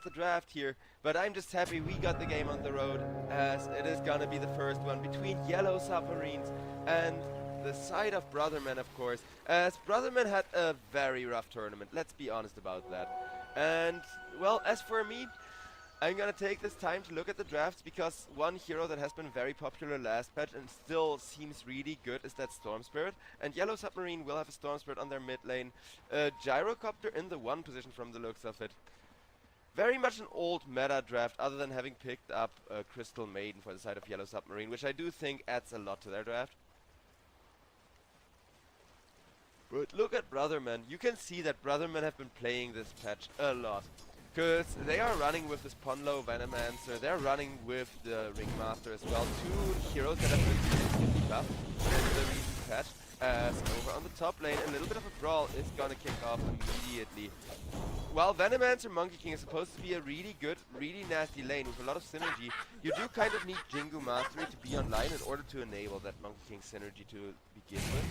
the draft here, but I'm just happy we got the game on the road, as it is gonna be the first one between yellow submarines and the side of Brothermen, of course, as Brothermen had a very rough tournament, let's be honest about that. And, well, as for me, I'm gonna take this time to look at the drafts, because one hero that has been very popular last patch and still seems really good is that Storm Spirit. And Yellow Submarine will have a Storm Spirit on their mid lane, a Gyrocopter in the 1 position from the looks of it. Very much an old meta draft, other than having picked up a Crystal Maiden for the side of Yellow Submarine, which I do think adds a lot to their draft. But look at Brothermen. You can see that Brothermen have been playing this patch a lot. Because they are running with this Ponlo Venomancer, they're running with the Ringmaster as well. Two heroes that have been significantly buffed in the recent patch. As over on the top lane, a little bit of a brawl is gonna kick off immediately. While Venomancer Monkey King is supposed to be a really good, really nasty lane with a lot of synergy, you do kind of need Jingu Mastery to be online in order to enable that Monkey King synergy to begin with.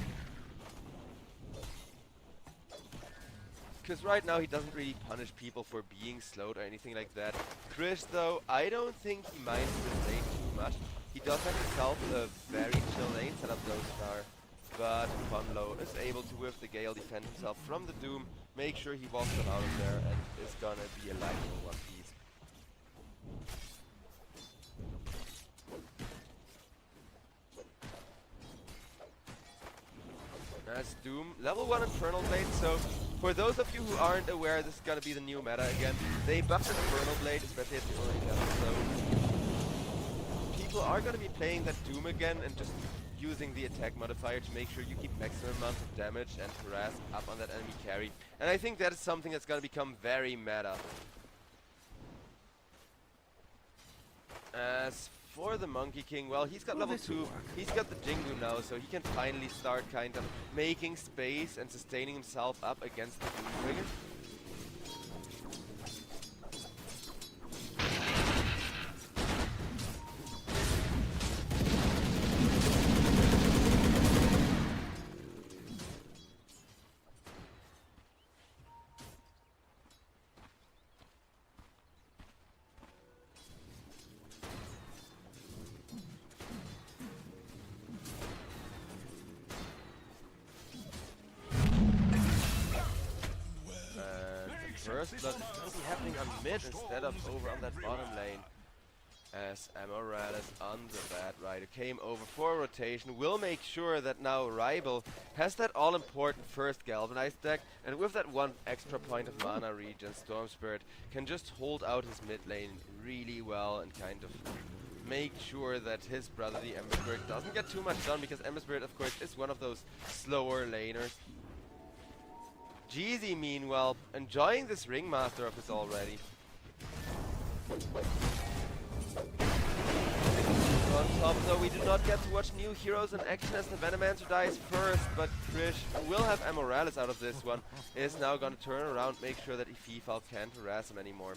Because right now he doesn't really punish people for being slowed or anything like that. Chris, though, I don't think he minds this lane too much. He does have himself a very chill lane setup though far, but Ponlo is able to, with the Gale, defend himself from the Doom, make sure he walks them out of there, and is gonna be alive in one piece. That's Doom, level 1 Infernal Blade, so for those of you who aren't aware, this is gonna be the new meta again. They buffed Infernal Blade, especially at the early level, so people are gonna be playing that Doom again and just using the attack modifier to make sure you keep maximum amount of damage and harass up on that enemy carry. And I think that is something that's gonna become very meta. As for the Monkey King, well, he's got level 2, he's got the Jingu now, so he can finally start kind of making space and sustaining himself up against the Doombringer. First blood is going to be happening on mid instead of over on that bottom lane. As Amorales on the Bad Rider came over for a rotation, will make sure that now Ribal has that all-important first Galvanized deck, and with that one extra point of mana regen, Storm Spirit can just hold out his mid lane really well and kind of make sure that his brother, the Ember Spirit, doesn't get too much done, because Ember Spirit, of course, is one of those slower laners. Jeezy, meanwhile, enjoying this Ringmaster of his already. On top, though, we do not get to watch new heroes in action as the Venomancer dies first, but Krish, who will have Amorales out of this one, is now going to turn around, make sure that Ififal can't harass him anymore.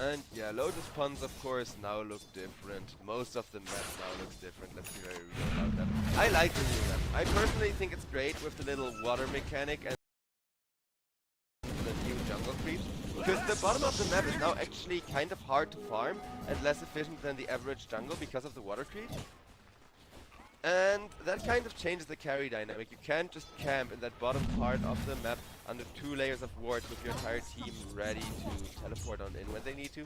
And yeah, Lotus Ponds, of course, now look different. Most of the map now looks different, let's be very real about that. I like the new map. I personally think it's great with the little water mechanic and the new jungle creeps, because the bottom of the map is now actually kind of hard to farm and less efficient than the average jungle because of the water creeps. And that kind of changes the carry dynamic. You can't just camp in that bottom part of the map under 2 layers of wards with your entire team ready to teleport on in when they need to.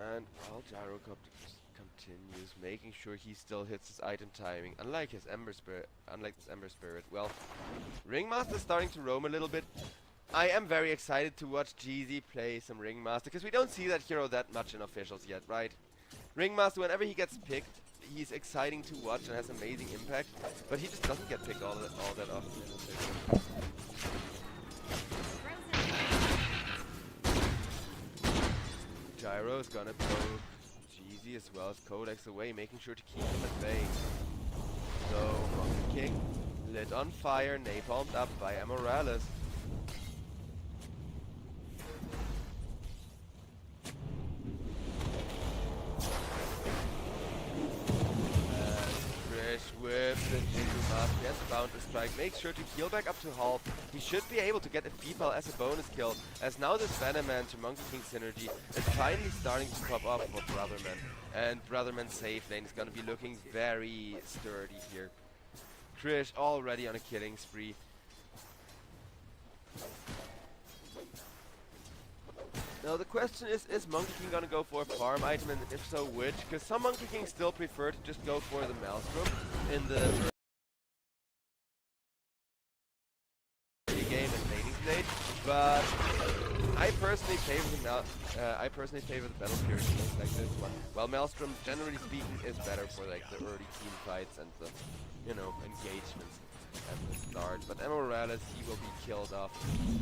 And while Gyrocopter continues, making sure he still hits his item timing, unlike this Ember Spirit. Well, Ringmaster's starting to roam a little bit. I am very excited to watch Jeezy play some Ringmaster, because we don't see that hero that much in officials yet, right? Ringmaster, whenever he gets picked, he's exciting to watch and has amazing impact, but he just doesn't get picked all that often in officials. Gyro is gonna poke Jeezy as well as Codex away, making sure to keep him at bay. So, Monkey King lit on fire, napalmed up by Amorales. With the Jingu Mask, yes, bound to strike, makes sure to heal back up to half. He should be able to get a Feeble as a bonus kill, as now this Venom-Man to Monkey King synergy is finally starting to pop up for Brothermen. And Brothermen's safe lane is gonna be looking very sturdy here. Krish already on a killing spree. Now the question is Monkey King gonna go for a farm item, and if so, which? Because some Monkey Kings still prefer to just go for the Maelstrom in the early game and laning stage, but I personally favor the Battle Fury games like this one. While Maelstrom, generally speaking, is better for like the early team fights and the, you know, engagements at the start. But Amorales, he will be killed off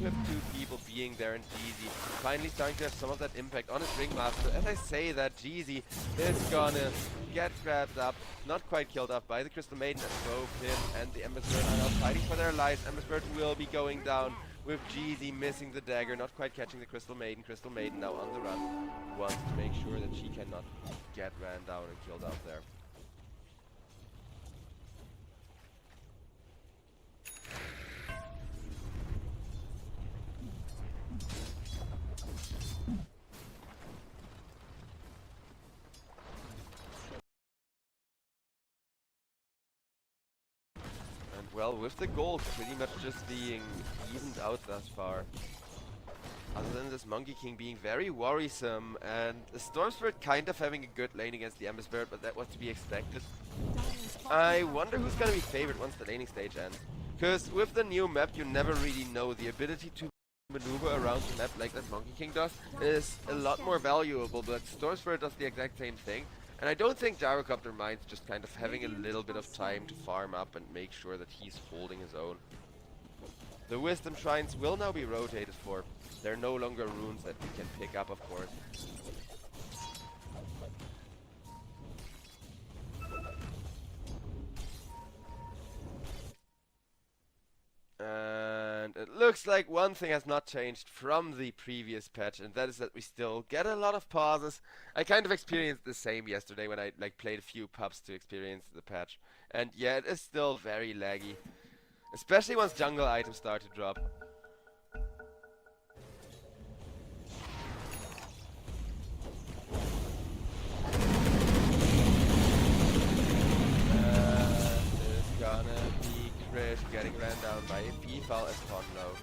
with two people being there, and Jeezy finally starting to have some of that impact on his Ringmaster. As I say that, Jeezy is gonna get grabbed up, not quite killed off by the Crystal Maiden, and both him and the Ember Spirit are now fighting for their lives. Ember Spirit will be going down with Jeezy missing the dagger, not quite catching the Crystal Maiden. Crystal Maiden now on the run, wants to make sure that she cannot get ran down and killed out there. Well, with the gold pretty much just being evened out thus far. Other than this Monkey King being very worrisome, and the Storm Spirit kind of having a good lane against the Ember Spirit, but that was to be expected. I wonder who's gonna be favored once the laning stage ends. Because with the new map, you never really know. The ability to maneuver around the map like that Monkey King does is a lot more valuable, but Storm Spirit does the exact same thing. And I don't think Gyrocopter minds just kind of having a little bit of time to farm up and make sure that he's holding his own. The Wisdom Shrines will now be rotated for. They're no longer runes that you can pick up, of course. And it looks like one thing has not changed from the previous patch, and that is that we still get a lot of pauses. I kind of experienced the same yesterday when I played a few pubs to experience the patch. And yeah, it is still very laggy. Especially once jungle items start to drop. It's gonna be Krish getting ran down by a P-Foul as Ponlo.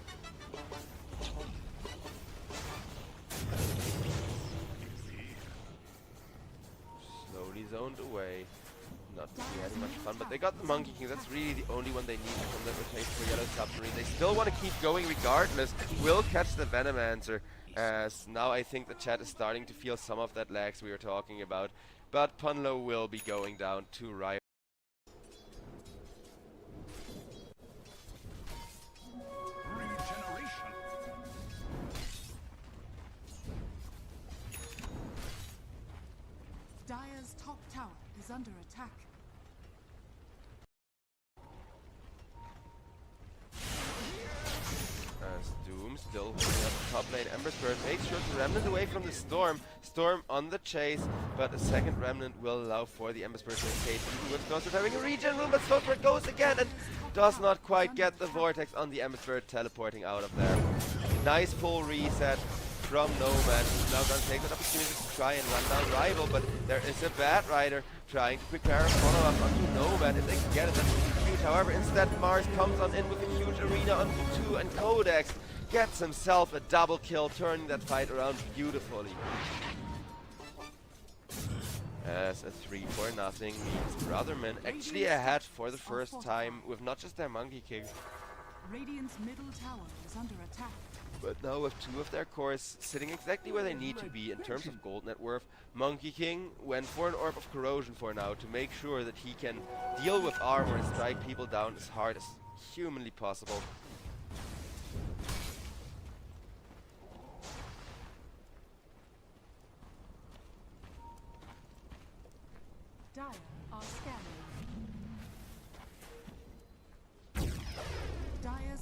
Slowly zoned away. Not really having much fun, but they got the Monkey King. That's really the only one they need from the rotation for Yellow Submarine. They still want to keep going regardless. Will catch the Venomancer, as now I think the chat is starting to feel some of that lags we were talking about. But Punlo will be going down to Riot. Dire's top tower is under attack. As Doom still holding up the top lane. Ember Spirit makes sure to Remnant away from the Storm. Storm on the chase, but a second Remnant will allow for the Ember Spirit to escape. Even with Storm Spirit having a regen room, but Storm Spirit goes again and does not quite get the Vortex on the Ember Spirit, teleporting out of there. Nice full reset from Nomad, who's now going to take that opportunity to try and run down Rival, but there is a Bat Rider trying to prepare a follow-up onto Nomad. If they can get it, that's huge. However, instead Mars comes on in with a huge arena onto 2, and Codex gets himself a double kill, turning that fight around beautifully. As a 3-4-0 means Brothermen actually ahead for the first time with not just their Monkey King, Radiant's middle tower is under attack. but now with 2 of their cores sitting exactly where they need to be in terms of gold net worth. Monkey King went for an Orb of Corrosion for now to make sure that he can deal with armor and strike people down as hard as humanly possible. Dire are scanning.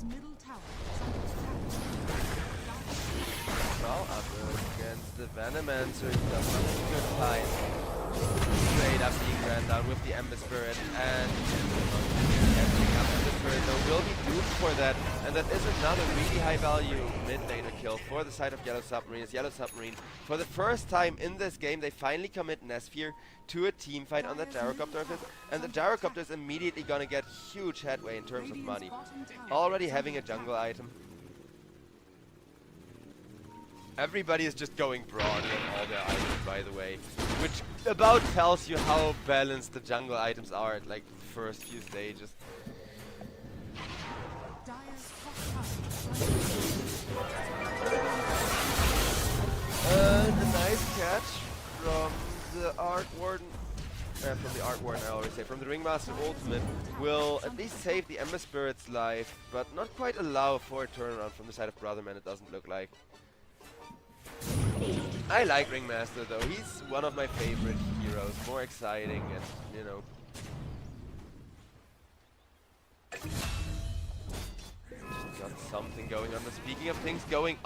Radiant's middle tower is under attack. Well, up against the Venomancer, he does not have a good fight. Straight up being ran down with the Ember Spirit, and catching up Ember Spirit though will be doomed for that, and that is another really high value mid laner kill for the side of Yellow Submarine. As Yellow Submarine, for the first time in this game, they finally commit Nesphere to a team fight on the Gyrocopter of his, and the Gyrocopter is immediately gonna get huge headway in terms of money. Already having a jungle item. Everybody is just going broad with all their items, by the way, which about tells you how balanced the jungle items are at like the first few stages. A nice catch from the Arc Warden. From the Arc Warden, I always say. From the Ringmaster ultimate will at least save the Ember Spirit's life, but not quite allow for a turnaround from the side of Brothermen, it doesn't look like. I like Ringmaster though, he's one of my favorite heroes, more exciting and, you know. Just got something going on, but speaking of things going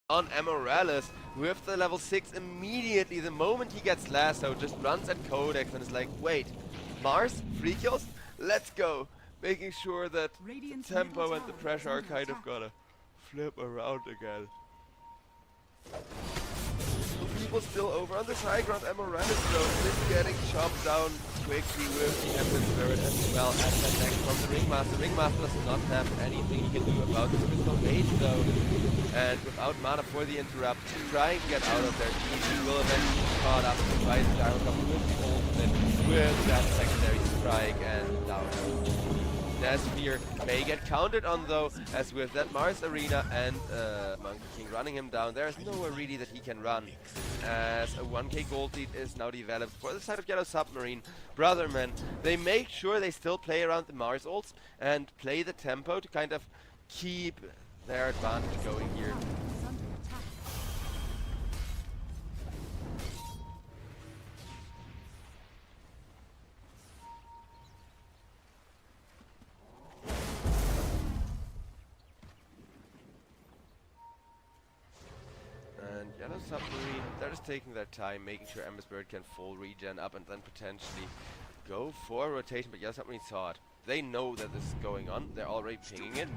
on, Amoralis with the level 6 immediately, the moment he gets lassoed, just runs at Codex and is like, wait, Mars? 3 kills? Let's go! Making sure that the tempo and the pressure are kind of gonna flip around again. People still over on this high ground. Amoralis though is getting chopped down quickly with the Ember Spirit as well as that next from the Ringmaster. Ringmaster does not have anything he can do about this Crystal Mage though. And without mana for the interrupt, trying to get out of there, he will eventually be caught up by the Gyrocopter with the ultimate, with that secondary strike and down. Nesphere may get counted on though, as with that Mars Arena and Monkey King running him down, there is nowhere really that he can run, as a 1k gold lead is now developed for the side of Yellow Submarine. Brothermen, they make sure they still play around the Mars ults and play the tempo to kind of keep their advantage going here. Yellow Submarine, they're just taking their time, making sure Ember Spirit can full regen up and then potentially go for a rotation, but Yellow Submarine saw it. They know that this is going on, they're already pinging it.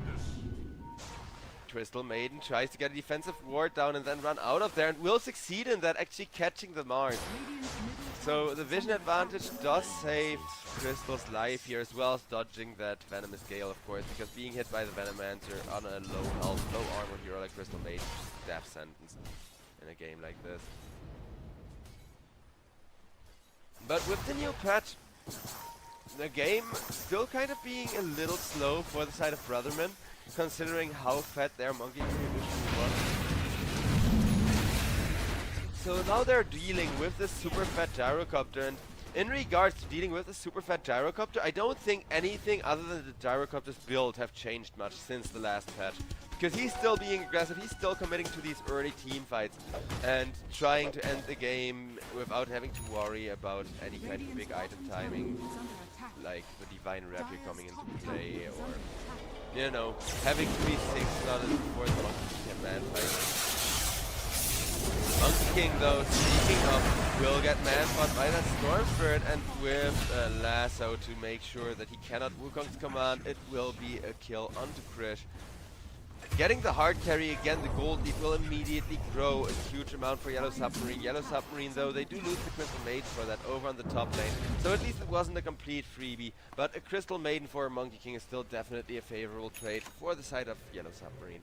Crystal Maiden tries to get a defensive ward down and then run out of there and will succeed in that, actually catching the Mars. So the vision advantage does save Crystal's life here, as well as dodging that Venomous Gale, of course, because being hit by the Venomancer on a low health, low armor hero like Crystal Maiden, death sentence in a game like this. But with the new patch, the game still kind of being a little slow for the side of Brothermen, considering how fat their Monkey King initially was. So now they're dealing with this super fat Gyrocopter, and in regards to dealing with the super fat Gyrocopter, I don't think anything other than the Gyrocopter's build have changed much since the last patch. Because he's still being aggressive, he's still committing to these early team fights and trying to end the game without having to worry about any kind of big item timing, like the Divine Rapier coming into play, or, you know, having 3-6 slotted before the Monkey King can man fight. Monkey King though, speaking of, will get man-fought by that Storm Spirit, and with a lasso to make sure that he cannot Wukong's command, it will be a kill onto Krish. Getting the hard carry again, the gold lead will immediately grow a huge amount for Yellow Submarine. Yellow Submarine though, they do lose the Crystal Maiden for that over on the top lane, so at least it wasn't a complete freebie, but a Crystal Maiden for a Monkey King is still definitely a favorable trade for the side of Yellow Submarine.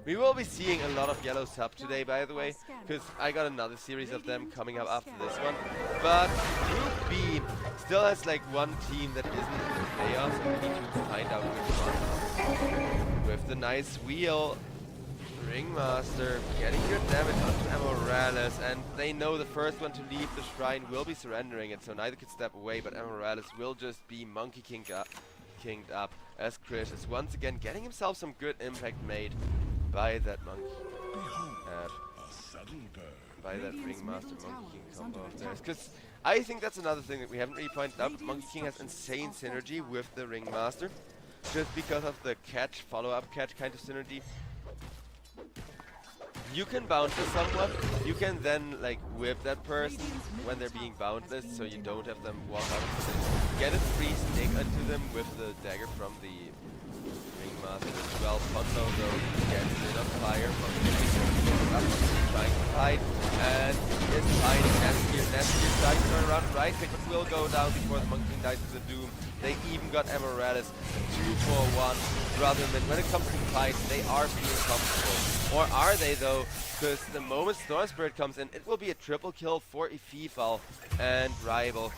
We will be seeing a lot of Yellow Sub today, by the way, because I got another series of them coming up after this one. But Group B still has like one team that isn't in the playoffs, and we need to find out which one. With the nice wheel, Ringmaster getting good damage onto Amoralis, and they know the first one to leave the shrine will be surrendering it, so neither could step away, but Amoralis will just be Monkey Kinged up as Krish is once again getting himself some good impact made by that monkey. Behold, a sudden bird. by that Radiant's Ringmaster middle Monkey King tower is combo under of theirs. attack. Because I think that's another thing that we haven't really pointed out. Radiant Monkey King has structures insane are synergy fortified. with the Ringmaster. Just because of the catch, follow-up catch kind of synergy. You can boundless someone, you can then like whip that person when they're being boundless, so you don't have them walk out of the position. Get a free stick onto them with the dagger from the Ringmaster as well. Pondo though gets rid of fire from the trying to fight and is fighting Nastier trying to turn around and right click, but will go down before the Monkey King dies to the Doom. They even got Amoralis 2-for-1. Brothermen, when it comes to fights, they are feeling comfortable. Or are they though? Because the moment Storm Spirit comes in, it will be a triple kill for Ififal and Rival.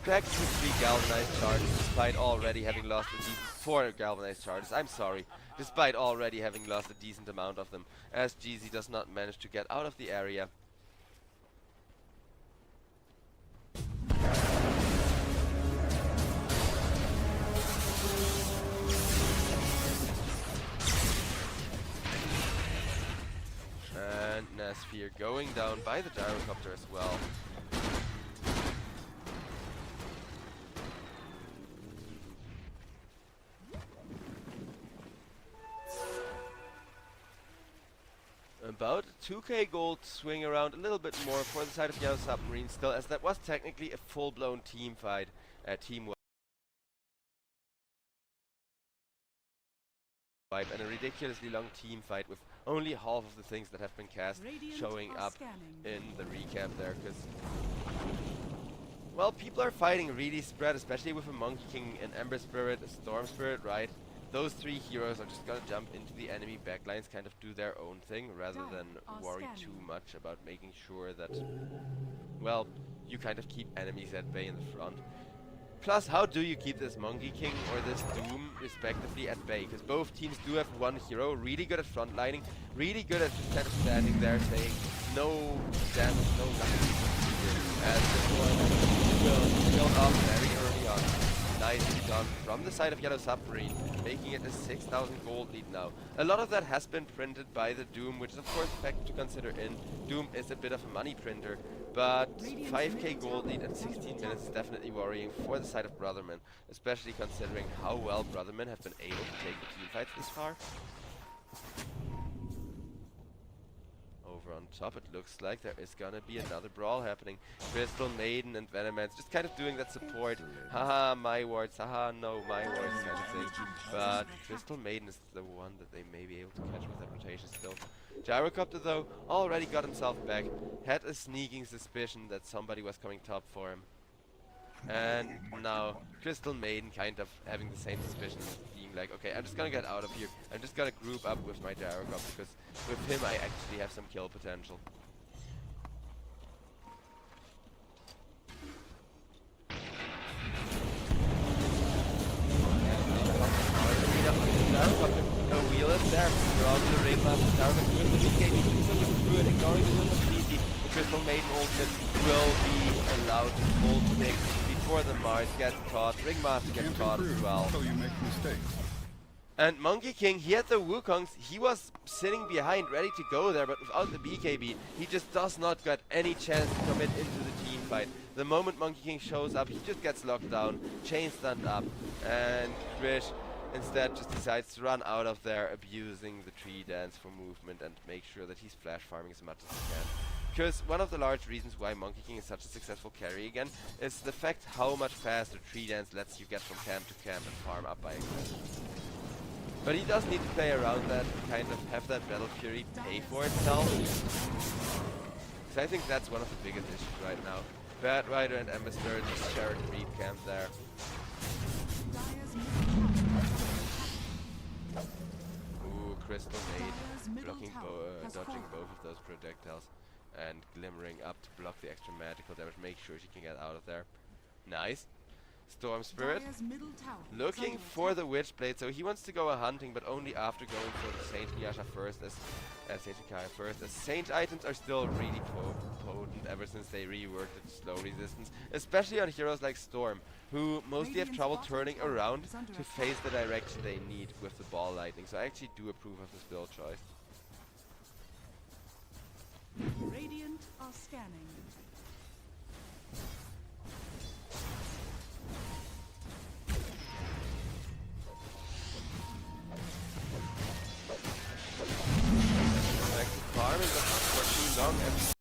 Back to 3 galvanized charges, despite already having lost a decent 4 galvanized charges. I'm sorry, despite already having lost a decent amount of them, as GZ does not manage to get out of the area. And Nasphere going down by the gyrocopter as well. About 2k gold swing around a little bit more for the side of Yellow Submarine still, as that was technically a full-blown team fight, team wipe, and a ridiculously long team fight with only half of the things that have been cast Radiant showing are up scanning. in the recap there, because well, people are fighting really spread, especially with a Monkey King, an Ember Spirit, a Storm Spirit, right? Those 3 heroes are just gonna jump into the enemy backlines, kind of do their own thing, rather than worry too much about making sure that, well, you kind of keep enemies at bay in the front. Plus, how do you keep this Monkey King or this Doom, respectively, at bay? Because both teams do have one hero, really good at frontlining, really good at just kind of standing there saying, no damage, no nothing. And this one will build off very early on. Nicely done from the side of Yellow Submarine, making it a 6,000 gold lead now. A lot of that has been printed by the Doom, which is of course a factor to consider in. Doom is a bit of a money printer, but 5k gold lead in 16 minutes is definitely worrying for the side of Brothermen, especially considering how well Brothermen have been able to take the team fights this far. Over on top, it looks like there is gonna be another brawl happening. Crystal Maiden and Venomance just kind of doing that support. Haha, my wards, haha, no, my wards kind of thing. But Crystal Maiden is the one that they may be able to catch with that rotation still. Gyrocopter though, already got himself back. Had a sneaking suspicion that somebody was coming top for him. And now Crystal Maiden kind of having the same suspicion, being like, okay, I'm just gonna get out of here. I'm just gonna group up with my Gyrocopter, because with him I actually have some kill potential. No wheel is there. Around the Ringmaster Gyrocopter with the BKB, through it, ignoring the Luminosity. The Crystal Maiden ultimate will be allowed to hold stick before the Mars gets caught. Ringmaster gets caught as well. So you make mistakes. And Monkey King, he had the Wukongs, he was sitting behind, ready to go there, but without the BKB, he just does not get any chance to commit into the team fight. The moment Monkey King shows up, he just gets locked down, chain stunned up, and Krish instead just decides to run out of there, abusing the tree dance for movement and make sure that he's flash farming as much as he can. Because one of the large reasons why Monkey King is such a successful carry again is the fact how much faster tree dance lets you get from camp to camp and farm up by aggression. But he does need to play around that, kind of have that Battle Fury pay for itself. So I think that's one of the biggest issues right now. Bad Rider and Ember Spirit just share a creep camp there. Ooh, Crystal Maid blocking dodging both of those projectiles and glimmering up to block the extra magical damage, make sure she can get out of there. Nice. Storm Spirit looking for the Witchblade, so he wants to go hunting, but only after going for the Saint Nyasha first, as Saint Kaya first, as Saint items are still really potent ever since they reworked the slow resistance, especially on heroes like Storm, who mostly have trouble turning around to face the direction they need with the ball lightning, so I actually do approve of this build choice. Radiant are but not for too long. And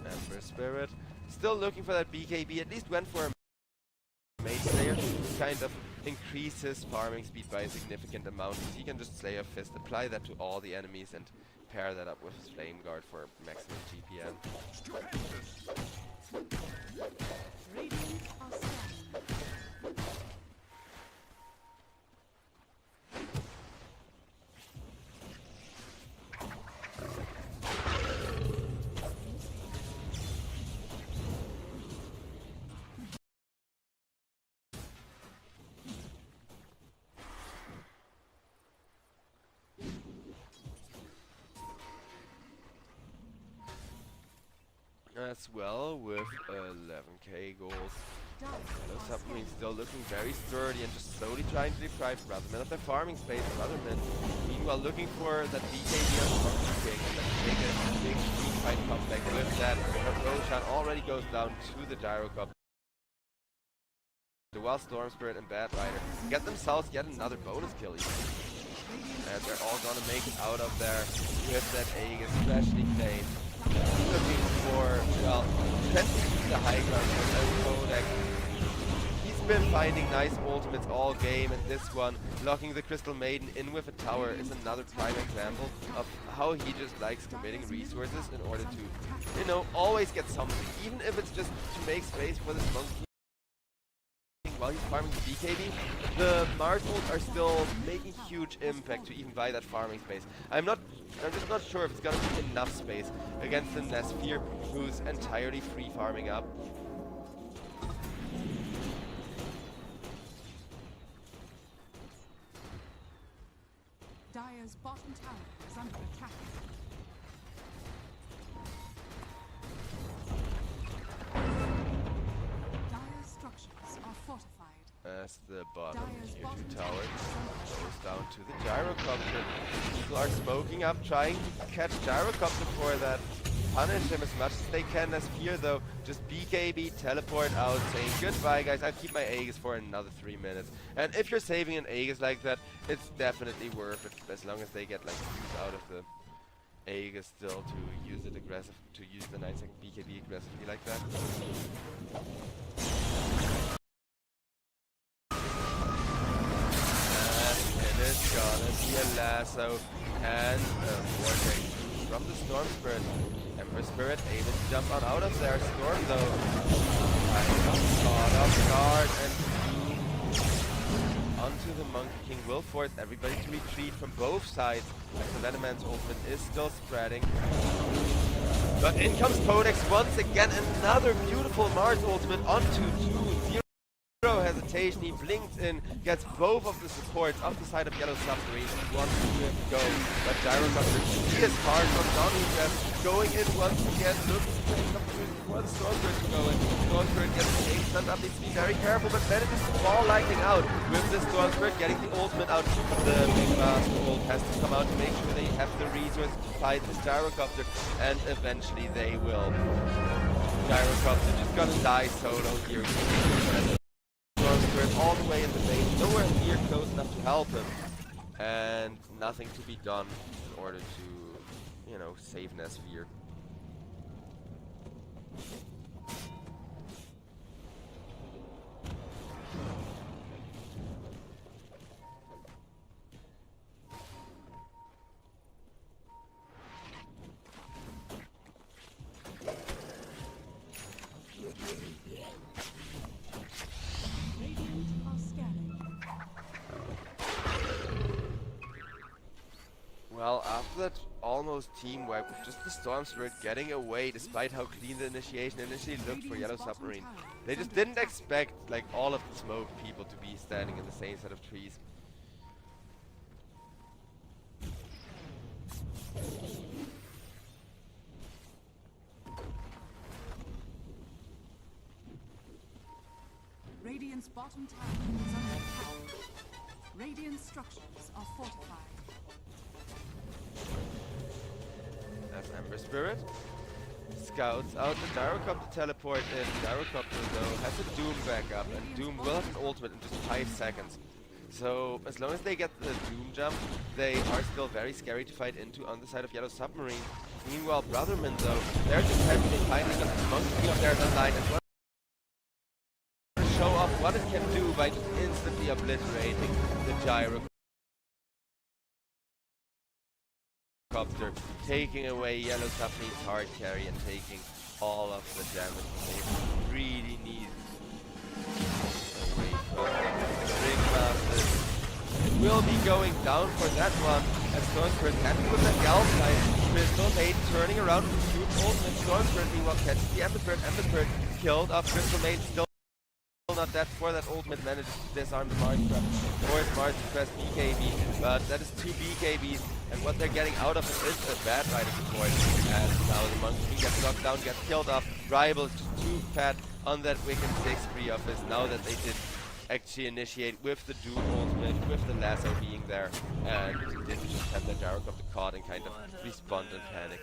Ember Spirit still looking for that BKB. At least went for a Mage Slayer to kind of increase his farming speed by a significant amount. He can just Slayer Fist, apply that to all the enemies, and pair that up with his Flame Guard for maximum GPM. Radiant are scanning. As well with 11k gold. Submarine still looking very sturdy and just slowly trying to deprive Brothermen of their farming space. Brothermen, meanwhile, looking for that BKB on top of King and then take a big team fight comeback with that. Roshan already goes down to the Gyrocopter. While Storm Spirit and Bad Rider get themselves yet another bonus kill even. And they're all gonna make it out of there with that Aegis, especially Kane. Looking for, well, tends to keep the high ground for Kodak. He's been finding nice ultimates all game, and this one, locking the Crystal Maiden in with a tower, is another prime example of how he just likes committing resources in order to, you know, always get something, even if it's just to make space for this monkey. While he's farming the BKB, the Mars ults are still making huge impact to even buy that farming space. I'm just not sure if it's gonna be enough space against the Nesphere, who's entirely free farming up. Dire's bottom tower is under attack. Dire's structures are fortified. As the bottom tier 2 tower goes down to the Gyrocopter. People are smoking up, trying to catch Gyrocopter for that. Punish him as much as they can. As Fear though, just BKB, teleport out, saying goodbye guys, I'll keep my Aegis for another 3 minutes. And if you're saving an Aegis like that, it's definitely worth it, as long as they get like use out of the Aegis still to use it aggressive, to use the 9-second BKB aggressively like that. It's gonna be a lasso and a vortex from the Storm Spirit. Ember Spirit able to jump on out of there. Storm though, caught off guard, and onto the Monkey King will force everybody to retreat from both sides, as the Venomman's ultimate is still spreading. But in comes Codex once again, another beautiful Mars ultimate onto 2. Zero hesitation. rotation. He blinks in, gets both of the supports off the side of Yellow Submarine, wants to go. But Gyrocopter, he is hard from Dominus, going in once again, looks to take some opportunity for the Stormsword to go in. Stormsword gets the aim stand up, needs to be very careful, but manages to fall lightning out with the Stormsword, getting the ultimate out. The big master ult has to come out to make sure they have the resources to fight this Gyrocopter, and eventually they will. Gyrocopter just gonna die solo here. Stormsword all the way in the base, nowhere near close enough to help him, and nothing to be done in order to, you know, save Nesfear. Radiant are scanning. Well, after that almost team wipe, with just the Stormsword getting away despite how clean the initiation initially looked for Yellow Submarine. They just didn't expect like all of the smoke people to be standing in the same set of trees. Radiant's bottom tower is under attack. Radiant structures are fortified. That's Ember Spirit. Scouts out the Gyrocopter teleport in. Gyrocopter though has a Doom backup, and Doom will have an ultimate in just 5 seconds. So as long as they get the Doom jump, they are still very scary to fight into on the side of Yellow Submarine. Meanwhile, Brothermen though, they're just happy they finally got the monkey of theirs online and want to show off what it can do by just instantly obliterating the Gyrocopter, taking away Yellow Submarine's hard carry and taking all of the damage they really need away from the Ringmaster. It will be going down for that one as Stormsword happy with that Galvanite. Crystal Maiden turning around with the huge ultimate. Stormsword meanwhile catches the Ember Spirit. Ember Spirit killed off. Crystal Maiden still not dead before that ultimate manages to disarm the Mars Trap. Of course, Mars press BKB, but that is 2 BKBs, and what they're getting out of it is a bad rider support. And now the Monkey King gets knocked down, gets killed off. Rival is just too fat on that Wicked 6-3 of his now that they did actually initiate with the Doom ultimate, with the lasso being there, and did just have that Gyrocopter caught and kind of respond and panic.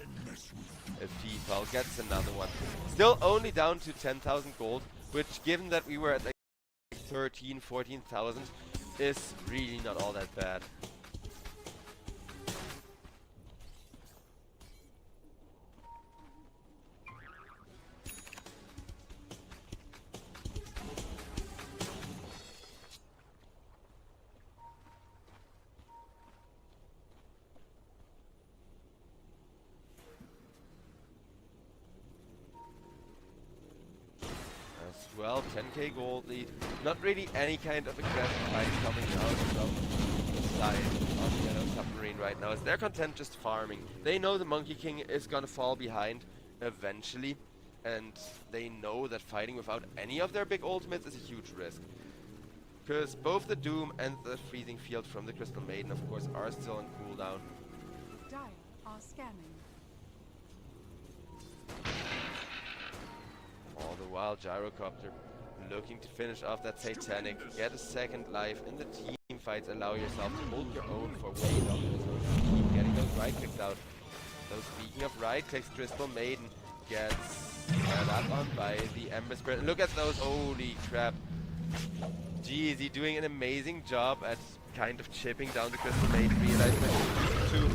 If FIFA gets another one. Still only down to 10,000 gold, which given that we were at like 13, 14,000 is really not all that bad. Well, 10k gold lead. Not really any kind of aggressive fight coming out from the side of the Yellow Submarine right now, as they're content just farming. They know the Monkey King is gonna fall behind eventually, and they know that fighting without any of their big ultimates is a huge risk. Because both the Doom and the Freezing Field from the Crystal Maiden, of course, are still on cooldown. Dire are scanning. All the while, Gyrocopter looking to finish off that Satanic, get a second life in the team fights, allow yourself to hold your own for way longer, so keep getting those right clicks out. So speaking of right clicks, Crystal Maiden gets held up on by the Ember Spirit. Look at those, holy crap. Geez, he's doing an amazing job at kind of chipping down the Crystal Maiden, realizing that two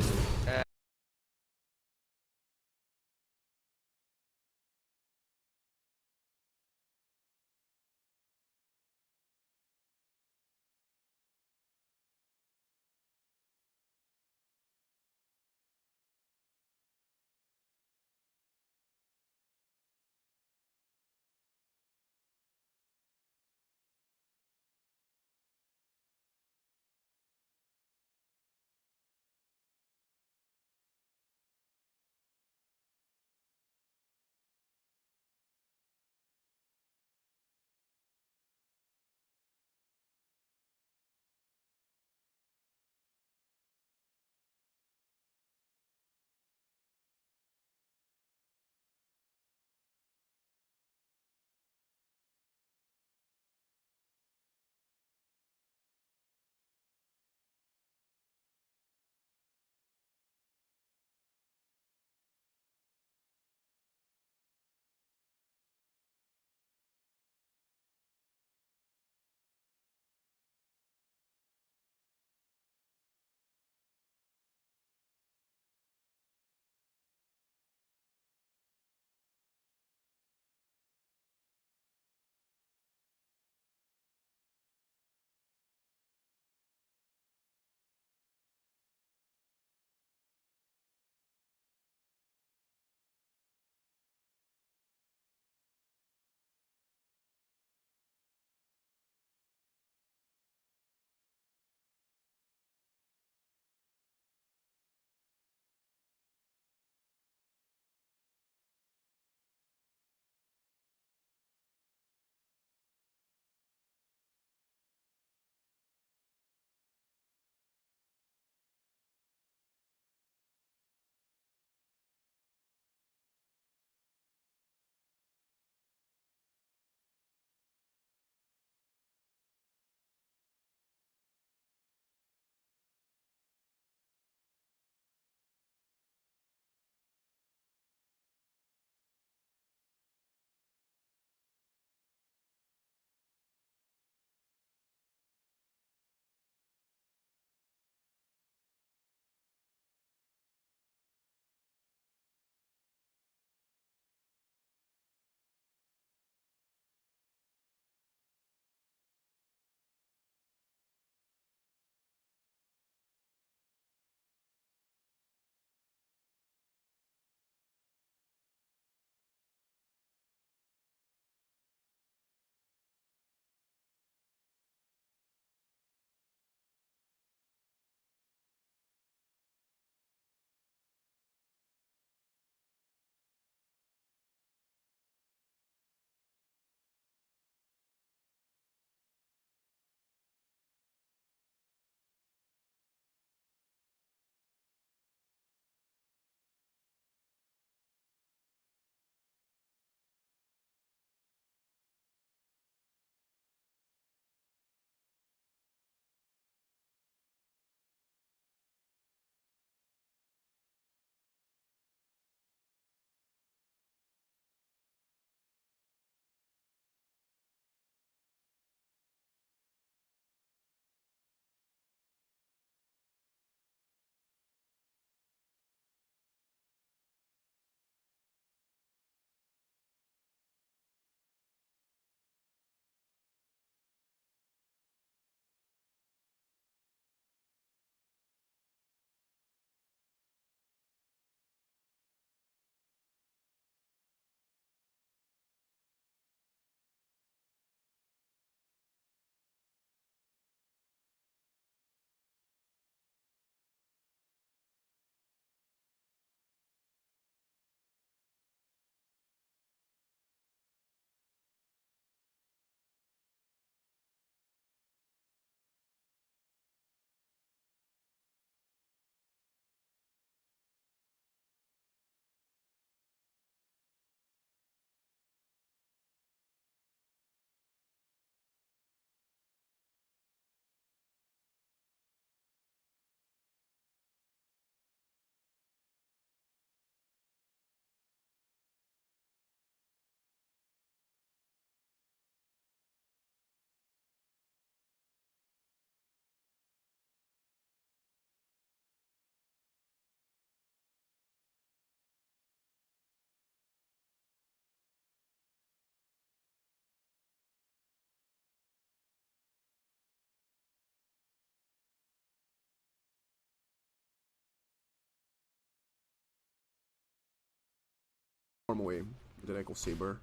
away with an Echo Saber.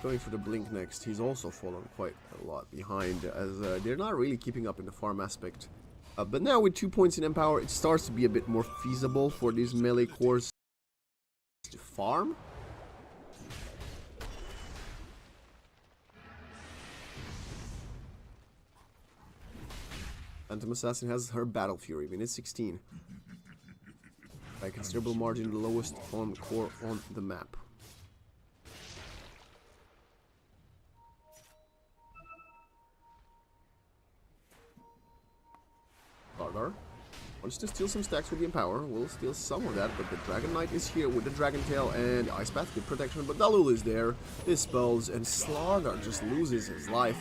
Going for the Blink next. He's also fallen quite a lot behind, as they're not really keeping up in the farm aspect. But now with 2 points in Empower, it starts to be a bit more feasible for these melee cores to farm. Phantom Assassin has her Battle Fury, minute 16. By a considerable margin, the lowest on core on the map. Lardar wants to steal some stacks with the Empower. We'll steal some of that, but the Dragon Knight is here with the Dragon Tail and Ice Path, good protection, but Dalul is there, dispels, and Slardar just loses his life.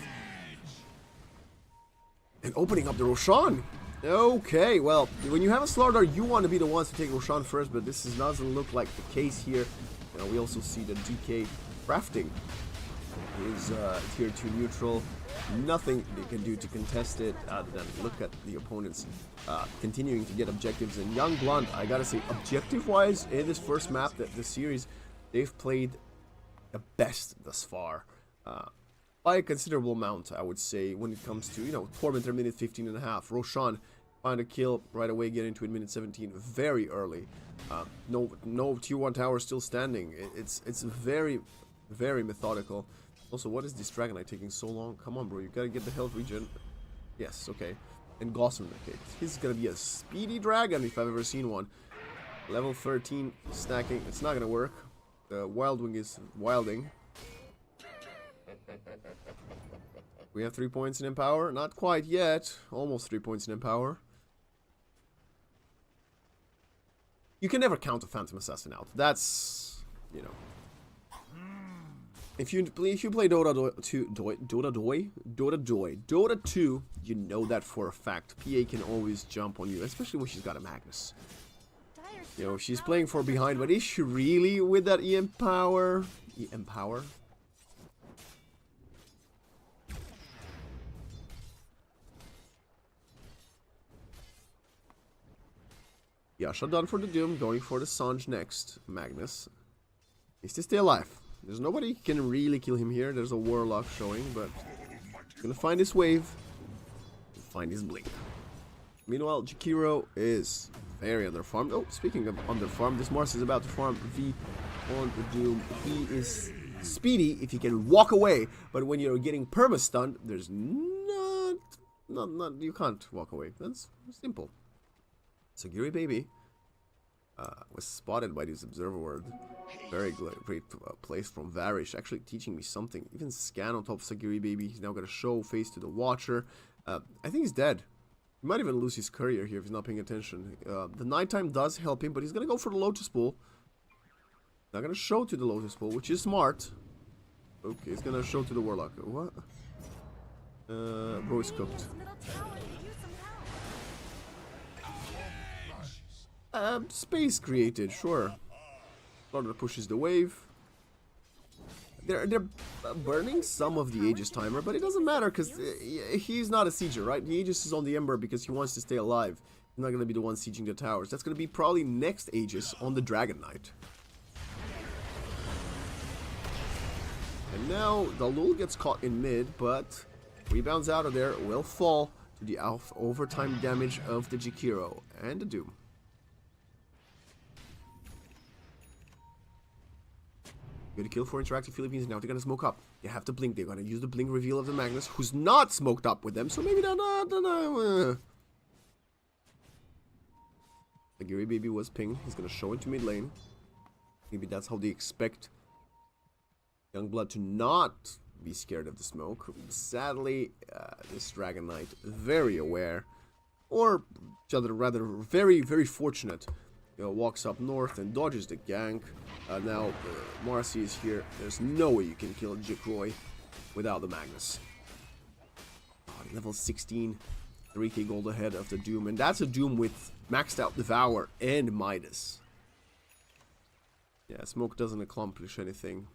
And opening up the Roshan. Okay, well, when you have a Slardar, you want to be the ones to take Roshan first, but this doesn't look like the case here. We also see the DK crafting is tier 2 neutral. Nothing they can do to contest it other than look at the opponents continuing to get objectives. And Young Blunt, I gotta say, objective-wise, in this first map, the series, they've played the best thus far. By a considerable amount, I would say, when it comes to, Tormentor minute 15.5. Roshan find a kill right away, get into it minute 17, very early. No tier 1 tower still standing. It's very, very methodical. Also, what is this Dragon Knight taking so long? Come on, bro, you gotta get the health regen. Yes, okay. And Gossamer, okay. He's gonna be a speedy dragon if I've ever seen one. Level 13 stacking. It's not gonna work. The Wildwing is wilding. We have 3 points in Empower. Not quite yet. Almost 3 points in Empower. You can never count a Phantom Assassin out. That's, If you play Dota 2, you know that for a fact. PA can always jump on you, especially when she's got a Magnus. She's playing for behind, but is she really with that EM power? EM power? Yasha done for the Doom, going for the Sanj next. Magnus needs to stay alive. There's nobody can really kill him here. There's a Warlock showing, but he's gonna find his wave, find his blink. Meanwhile, Jakiro is very underfarmed. Oh, speaking of underfarmed, this Mars is about to farm V on the Doom. He is speedy if he can walk away, but when you're getting perma-stunned, there's not, you can't walk away. That's simple. Sagiri Baby was spotted by this Observer Ward. Very great place from Varish, actually teaching me something. Even scan on top of Sagiri Baby. He's now got to show face to the Watcher. I think he's dead. He might even lose his courier here if he's not paying attention. The nighttime does help him, but he's going to go for the Lotus Pool. Not going to show to the Lotus Pool, which is smart. Okay, he's going to show to the Warlock. What? Bro is cooked. Space created, sure. Lord pushes the wave. They're burning some of the Aegis timer, but it doesn't matter because he's not a sieger, right? The Aegis is on the Ember because he wants to stay alive. He's not going to be the one sieging the towers. That's going to be probably next Aegis on the Dragon Knight. And now Dalul gets caught in mid, but rebounds out of there, will fall to the overtime damage of the Jakiro and the Doom. Good kill for Interactive Philippines. Now they're gonna smoke up. They have to blink. They're gonna use the blink reveal of the Magnus, who's not smoked up with them. So maybe they're not. The Gary Baby was pinged. He's gonna show into mid lane. Maybe that's how they expect Youngblood to not be scared of the smoke. Sadly, this Dragon Knight very aware, or rather very, very fortunate. Walks up north and dodges the gank. Now Marcy is here. There's no way you can kill Jikroy without the Magnus. Level 16, 3k gold ahead of the Doom, and that's a Doom with maxed out Devour and Midas. Yeah, smoke doesn't accomplish anything.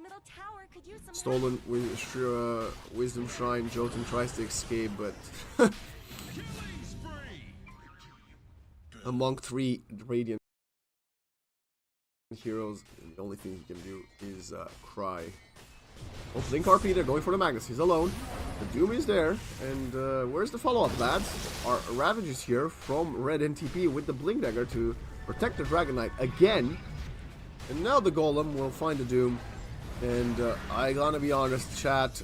Middle tower could use some Stolen with Wisdom Shrine. Jotun tries to escape, but among 3 Radiant heroes, and the only thing he can do is cry. Oh, Blink RP, they're going for the Magnus. He's alone. The Doom is there. And where's the follow-up, lads? Our Ravage is here from Red NTP with the Blink Dagger to protect the Dragon Knight again. And now the Golem will find the Doom. And I gotta be honest, chat.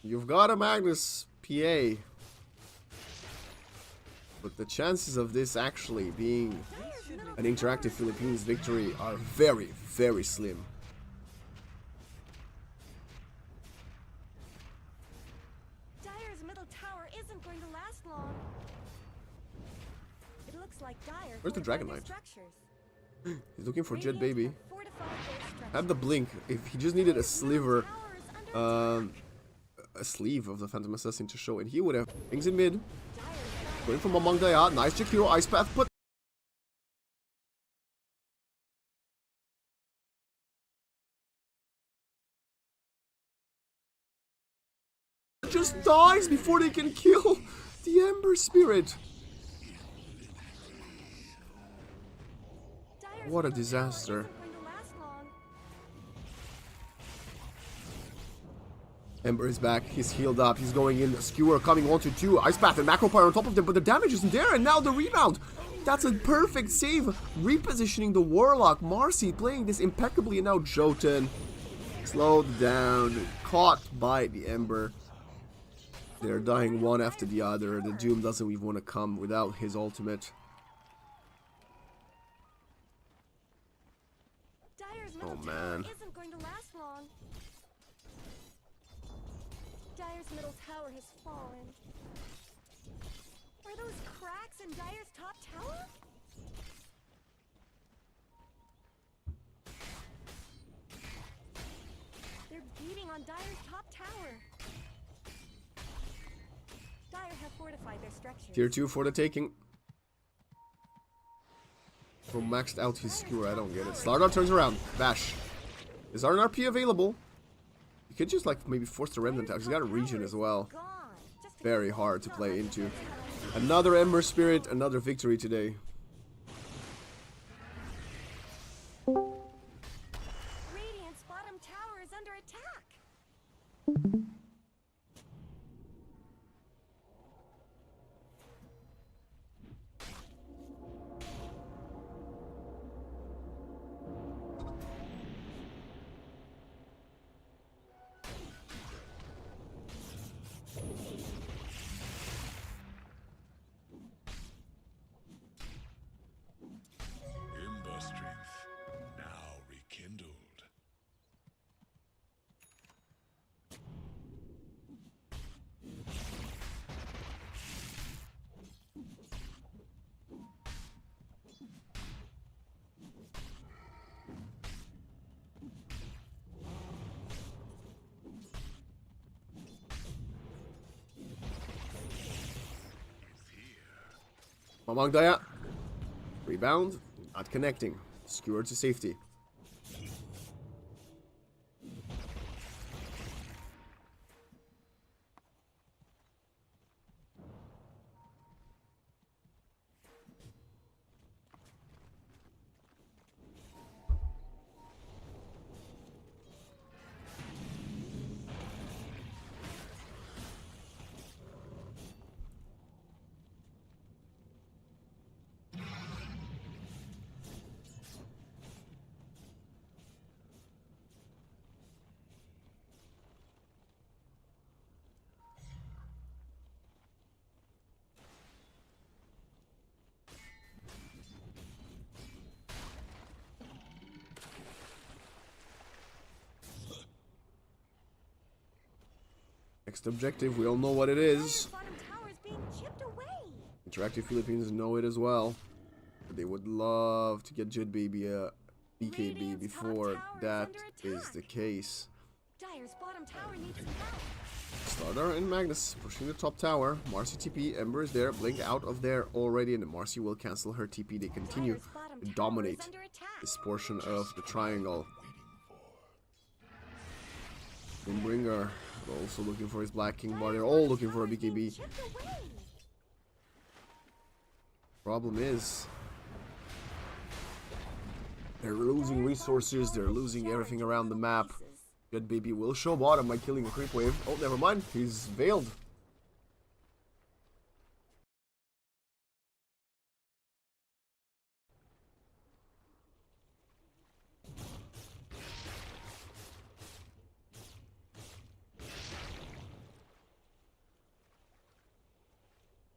You've got a Magnus PA. But the chances of this actually being an Interactive Philippines victory are very, very slim. Dire's middle tower isn't going to last long. It looks like Dire. Where's the Dragon Knight? Structures. He's looking for Jet Radiant Baby. have fortified their structures. Had the Blink. If he just needed a sliver, Tower is under a sleeve of the Phantom Assassin to show, and he would have. Things in mid. Dire's Going from among Daya. Nice Jakiro Ice Path, but just dies before they can kill the Ember Spirit. Dire's What a middle disaster. tower isn't going to last long. Ember is back. He's healed up. He's going in. Skewer coming onto 2. Ice Path and Macro Pyre on top of them, but the damage isn't there. And now the rebound. That's a perfect save. Repositioning the Warlock. Marcy playing this impeccably. And now Jotun slowed down. Caught by the Ember. They're dying one after the other. The Doom doesn't even want to come without his ultimate. Dire's middle man. tower isn't going to last long. Dire's middle tower has fallen. Are those cracks in Dire's top tower? They're beating on Dire's top tower. Dire have fortified their structures. Tier 2 for the taking. From maxed out his skewer, I don't get it. Slardar turns around. Bash. Is RNRP available? You could just like maybe force the Remnant out. He's got a region as well. Gone. Just Very hard to play into. Another Ember Spirit, another victory today. Radiant's bottom tower is under attack. Ember strength now rekindled. Mamang Daya. Rebound. Not connecting. Skewer to safety. Next objective, we all know what it is. Dire's bottom tower is being chipped away. Interactive Philippines know it as well. But they would love to get Jet Baby a BKB Radiant's before top tower that is under is the attack. case. Dire's bottom tower needs some help. Slardar and Magnus pushing the top tower. Marcy TP, Ember is there, Blink out of there already, and Marcy will cancel her TP. They continue Dire's bottom to tower dominate is under attack. this portion of the triangle. Windbringer also looking for his Black King Bar. They're all looking for a BKB. Chipped away. Problem is, they're losing resources, they're losing everything around the map. Good Baby will show bottom by killing a creep wave. Oh, never mind, he's veiled.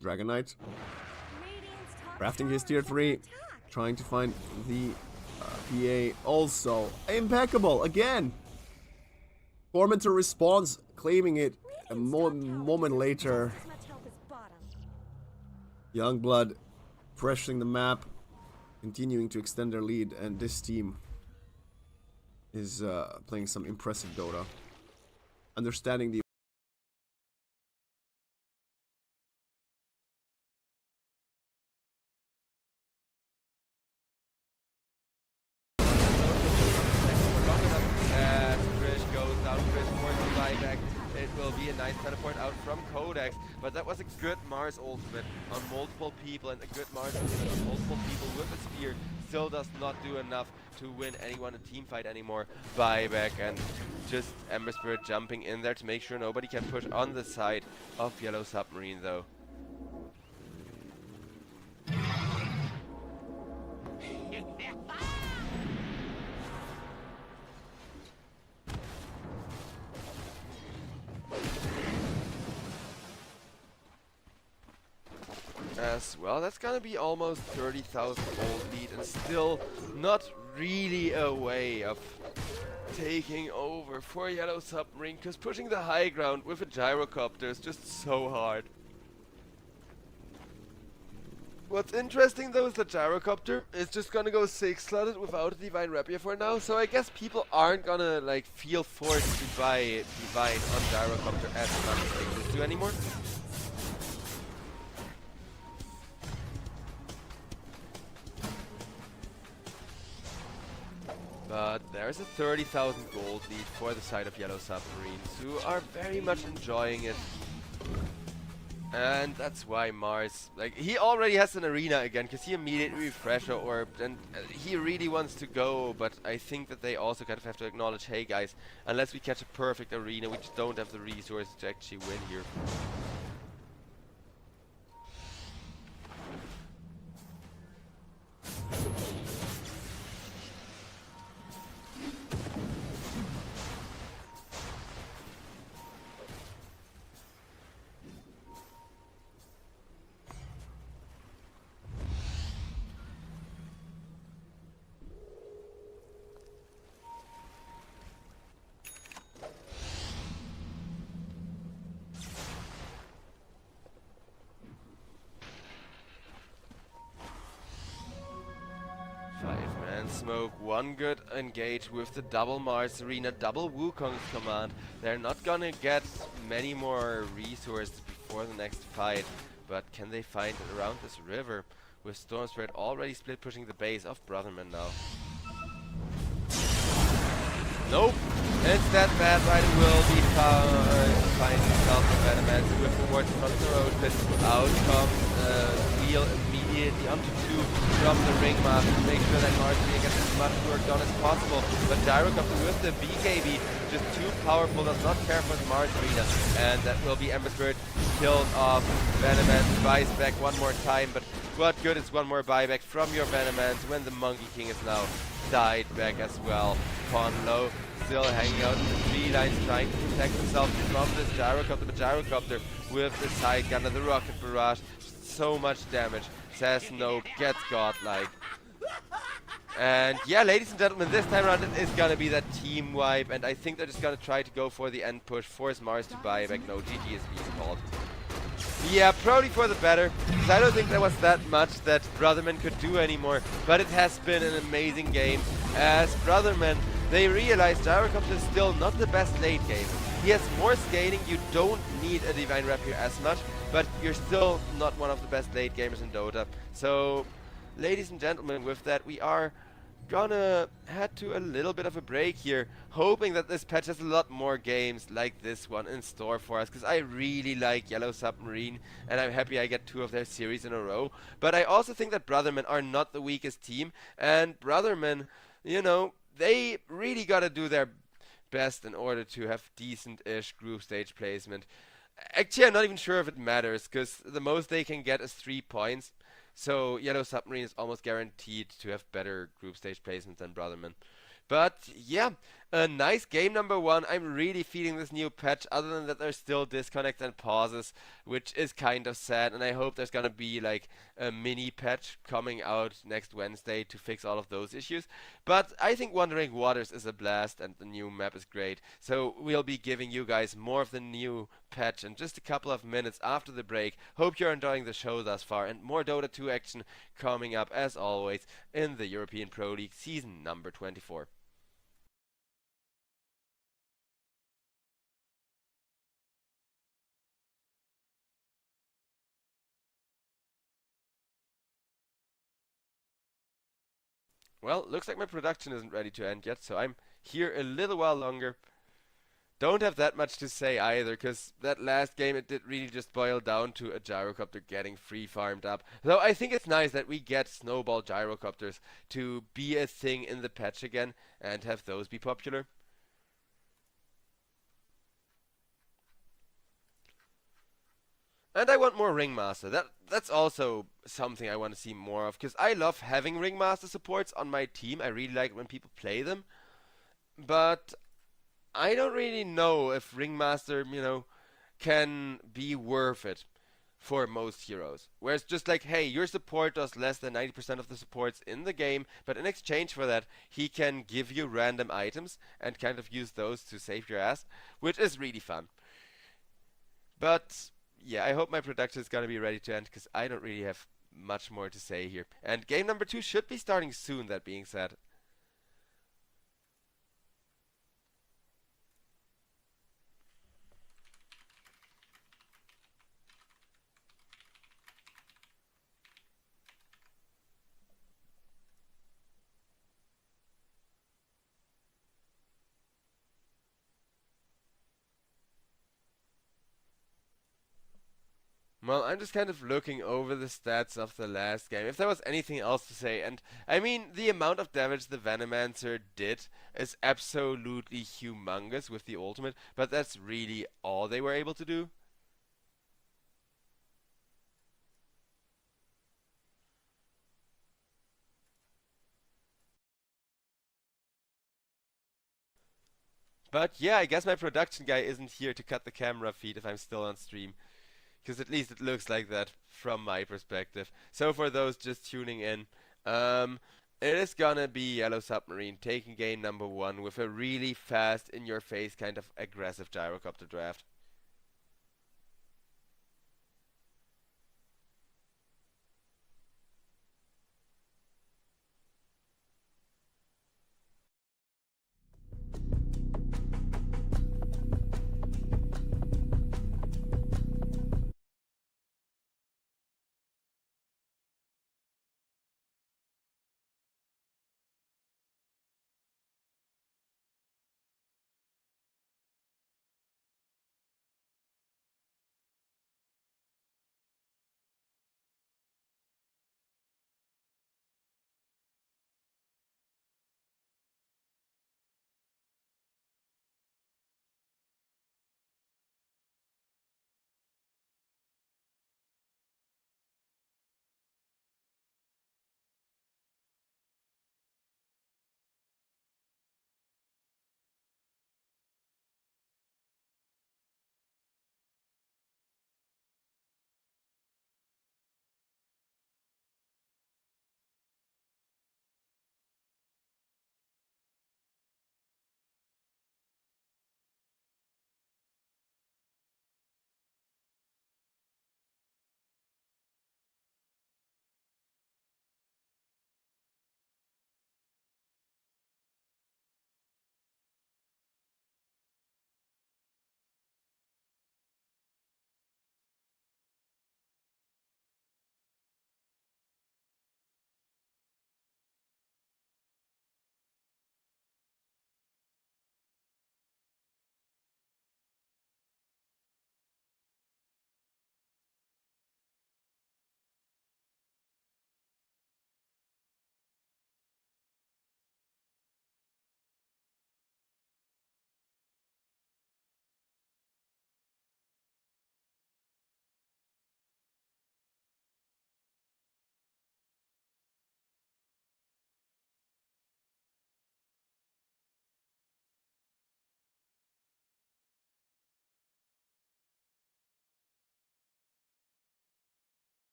Dragon Knight crafting his tier 3, trying to find the PA. Also impeccable again. Tormentor responds, claiming it a moment later. Youngblood pressuring the map, continuing to extend their lead, and this team is playing some impressive Dota, understanding the teleport out from Codex, but that was a good Mars ultimate on multiple people, and a good Mars ultimate on multiple people with a spear still does not do enough to win anyone a team fight anymore. Buyback and just Ember Spirit jumping in there to make sure nobody can push on the side of Yellow Submarine though. As well, that's gonna be almost 30,000 gold lead, and still not really a way of taking over for Yellow Submarine, because pushing the high ground with a gyrocopter is just so hard. What's interesting though is the gyrocopter is just gonna go 6-slotted without a Divine Rapier for now, so I guess people aren't gonna like feel forced to buy Divine on gyrocopter as much as they used to anymore. But there's a 30,000 gold lead for the side of Yellow Submarines, who are very much enjoying it. And that's why Mars, like, he already has an arena again, because he immediately refresher orbed, and he really wants to go, but I think that they also kind of have to acknowledge, hey guys, unless we catch a perfect arena, we just don't have the resources to actually win here. 5-man smoke, one good engage with the double Mars arena, double Wukong's command. They're not gonna get many more resources before the next fight, but can they find it around this river? With Storm Spirit already split pushing the base of Brothermen now. Nope, it's that bad, right? It will be find himself the Venomans with the wards from the road, but out comes Wheel immediately onto 2 from the Ringmaster to make sure that Marcy gets as much work done as possible. But Gyrocopter with the BKB, just too powerful, does not care for the Mars Arena, and that will be Ember Spirit killed off. Venomans buys back one more time, but what good is one more buyback from your Venomans when the Monkey King is now died back as well. Pawn low, still hanging out in the tree lines, trying to protect himself from this Gyrocopter, but Gyrocopter with the side gunner, the rocket barrage, so much damage. Says no, gets godlike. And yeah, ladies and gentlemen, this time around it is gonna be that team wipe, and I think they're just gonna try to go for the end push, force Mars to buy back. No, GG is being called. Yeah, probably for the better, because I don't think there was that much that Brothermen could do anymore, but it has been an amazing game, as Brothermen, they realized Gyrocopter is still not the best late game. He has more scaling, you don't need a Divine Rapier as much, but you're still not one of the best late gamers in Dota. So, ladies and gentlemen, with that we are gonna head to a little bit of a break here, hoping that this patch has a lot more games like this one in store for us, because I really like Yellow Submarine, and I'm happy I get 2 of their series in a row. But I also think that Brothermen are not the weakest team, and Brothermen, you know, they really gotta do their best in order to have decent-ish group stage placement. Actually, I'm not even sure if it matters, because the most they can get is 3 points. So Yellow Submarine is almost guaranteed to have better group stage placements than Brotherman. But yeah, a nice game number 1. I'm really feeling this new patch, other than that there's still disconnects and pauses, which is kind of sad, and I hope there's gonna be like a mini patch coming out next Wednesday to fix all of those issues. But I think Wandering Waters is a blast and the new map is great. So we'll be giving you guys more of the new patch in just a couple of minutes after the break. Hope you're enjoying the show thus far, and more Dota 2 action coming up as always in the European Pro League season number 24. Well, looks like my production isn't ready to end yet, so I'm here a little while longer. Don't have that much to say either, because that last game it did really just boil down to a gyrocopter getting free farmed up. Though I think it's nice that we get snowball gyrocopters to be a thing in the patch again and have those be popular. And I want more Ringmaster. That's also something I want to see more of, because I love having Ringmaster supports on my team. I really like when people play them. But I don't really know if Ringmaster, can be worth it for most heroes. Where it's just like, hey, your support does less than 90% of the supports in the game, but in exchange for that, he can give you random items and kind of use those to save your ass, which is really fun. But yeah, I hope my production is gonna be ready to end, because I don't really have much more to say here. And game number 2 should be starting soon, that being said. Well, I'm just kind of looking over the stats of the last game, if there was anything else to say. And I mean, the amount of damage the Venomancer did is absolutely humongous with the ultimate, but that's really all they were able to do. But yeah, I guess my production guy isn't here to cut the camera feed if I'm still on stream, because at least it looks like that from my perspective. So for those just tuning in, it is gonna be Yellow Submarine taking game number 1 with a really fast, in-your-face kind of aggressive gyrocopter draft.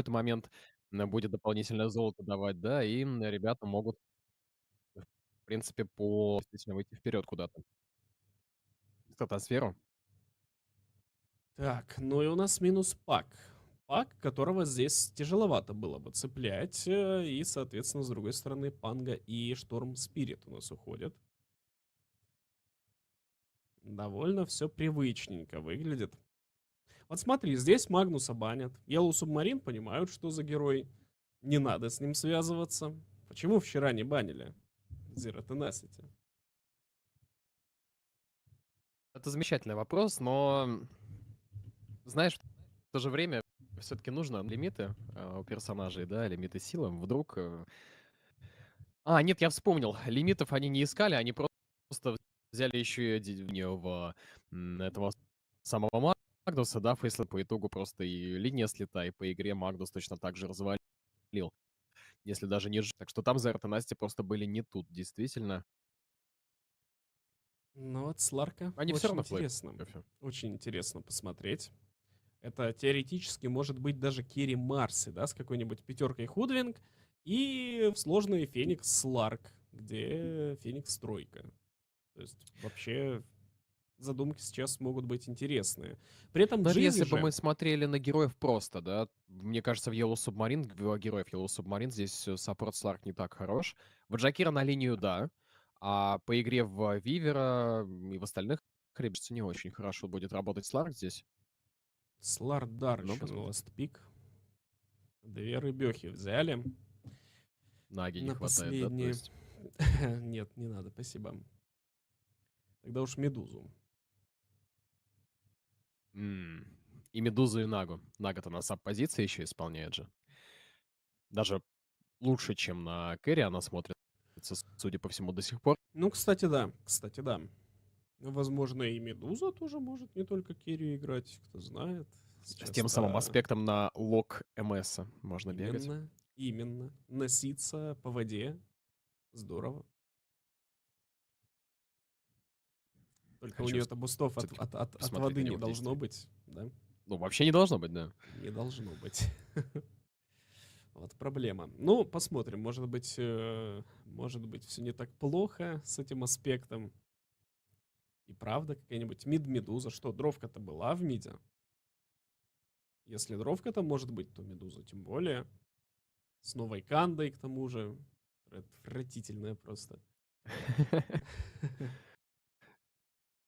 момент будет дополнительное золото давать, да, и ребята могут, в принципе, действительно выйти вперед куда-то. В стратосферу. Так, ну и у нас минус пак. Пак, которого здесь тяжеловато было бы цеплять. И, соответственно, с другой стороны, Панга и Шторм Спирит у нас уходят. Довольно все привычненько выглядит. Вот смотри, здесь Магнуса банят. Yellow Submarine понимают, что за герой. Не надо с ним связываться. Почему вчера не банили Zero Tenacity? Это замечательный вопрос, но, знаешь, в то же время все-таки нужно лимиты у персонажей, да, лимиты силы. Вдруг... нет, я вспомнил. Лимитов они не искали, они просто взяли еще и этого самого Магнуса, да, Фейсла по итогу просто и линия слета, и по игре Магнус точно так же развалил, если даже не Так что там Зерт и Настя просто были не тут, действительно. Ну вот Сларка Они все очень равно в интересно. плей-оффе. Очень интересно посмотреть. Это теоретически может быть даже Керри Марси, да, с какой-нибудь пятеркой Худвинг. И в сложный Феникс Сларк, где Феникс тройка. То есть вообще задумки сейчас могут быть интересные. При этом Даже Джизи если бы же... мы смотрели на героев просто, да, мне кажется, в Yellow Submarine, героев Yellow Submarine здесь саппорт Сларк не так хорош. В Джакира на линию, да, а по игре в Вивера и в остальных, кажется, не очень хорошо будет работать Сларк здесь. Слардар Ну, еще на посмотрим. ластпик. Две рыбехи взяли Наги не на хватает, да, то последние. есть? Нет, не надо, спасибо. Тогда уж Медузу. И Медузу, и Нагу. Нага-то на саб-позиции еще исполняет же. Даже лучше, чем на Кэрри она смотрится, судя по всему, до сих пор. Ну, кстати, да. Кстати, да. Возможно, и Медуза тоже может не только Керри играть, кто знает. С тем самым аспектом на лок МС можно бегать. Именно. Носиться по воде. Здорово. Только у Хочу нее-то бустов от всё-таки воды посмотреть на не него в должно действии. быть, да? Ну, вообще не должно быть, да. Не должно быть. Вот проблема. Ну, посмотрим. Может быть, все не так плохо с этим аспектом. И правда, какая-нибудь мид-медуза. Что, дровка-то была в миде? Если дровка-то может быть, то медуза тем более. С новой кандой, к тому же. Отвратительная просто.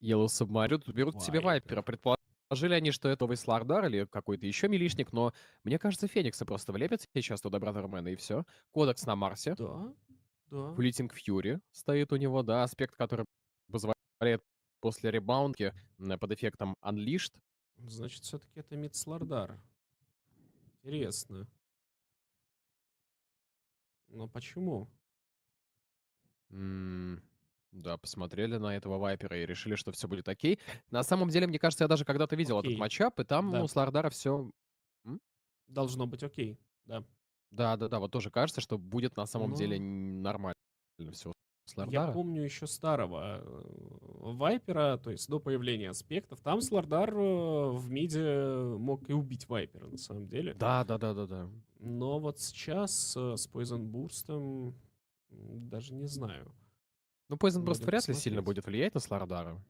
Yellow Submarine берут себе Вайпер. Вайпера. Предположили они, что это новый Слардар или какой-то еще милишник, но мне кажется, Феникса просто влепят сейчас туда Бротhermen, и все. Кодекс на Марсе. Да, да. Fleeting Fury стоит у него, да, аспект, который позволяет после ребаундки под эффектом Unleashed. Значит, все-таки это мид Слардар. Интересно. Но почему? Да, посмотрели на этого Вайпера и решили, что все будет окей. На самом деле, мне кажется, я даже когда-то видел этот Окей. матчап, и там Да. у Слардара все... Должно быть окей. Да. Да, вот тоже кажется, что будет на самом деле Но нормально все у я Слардара. помню еще старого Вайпера, то есть до появления аспектов. Там Слардар в миде мог и убить Вайпера, на самом деле. Да. Но вот сейчас с Poison Burst'ом даже не знаю. Ну, Poison Burst Будем вряд ли сильно посмотреть. будет влиять на Слардара.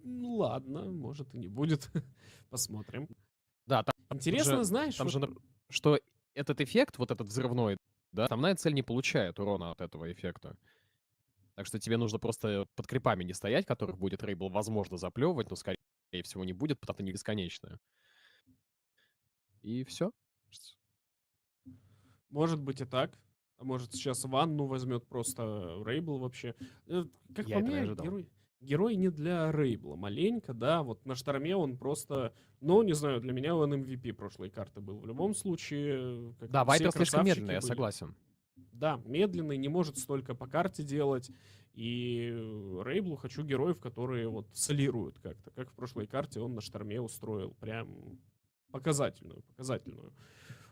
Ну ладно, может и не будет. Посмотрим. Да, там Интересно, же, знаешь, там вот же, что этот эффект, вот этот взрывной, да, основная цель не получает урона от этого эффекта. Так что тебе нужно просто под крипами не стоять, которых будет Рейбл, возможно, заплевывать, но, скорее всего, не будет, потому что не бесконечная. И все. может быть и так. А может сейчас ванну возьмет просто Рейбл вообще. Как Я по этого и мне, ожидал. герой не для Рейбла. Маленько, да, вот на Шторме он просто... Ну, не знаю, для меня он MVP прошлой карты был. В любом случае, как Да, все Вайпер слишком красавчики медленный, я были. согласен. Да, медленный, не может столько по карте делать. И Рейблу хочу героев, которые вот солируют как-то. Как в прошлой карте он на Шторме устроил. Прям показательную.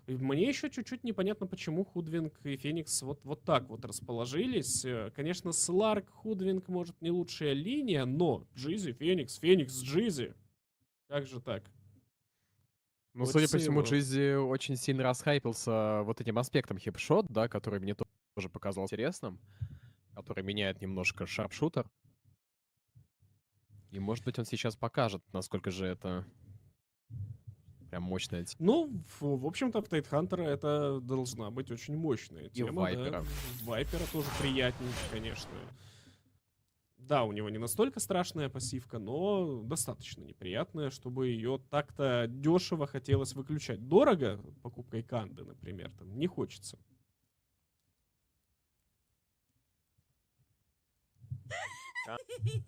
И мне еще чуть-чуть непонятно, почему Худвинг и Феникс вот так вот расположились. Конечно, Сларк, Худвинг, может, не лучшая линия, но Джизи, Феникс, Джизи. Как же так? Ну, судя по Хочется всему, его. Джизи очень сильно расхайпился вот этим аспектом хипшот, да, который мне тоже показался интересным, который меняет немножко шарпшутер. И, может быть, он сейчас покажет, насколько же это прям мощная Ну, в общем-то, в Тайтхантера это должна быть очень мощная и тема, да. Вайпера. Вайпера тоже приятнее, конечно. Да, у него не настолько страшная пассивка, но достаточно неприятная, чтобы ее так-то дешево хотелось выключать. Дорого покупкой канды, например, там не хочется.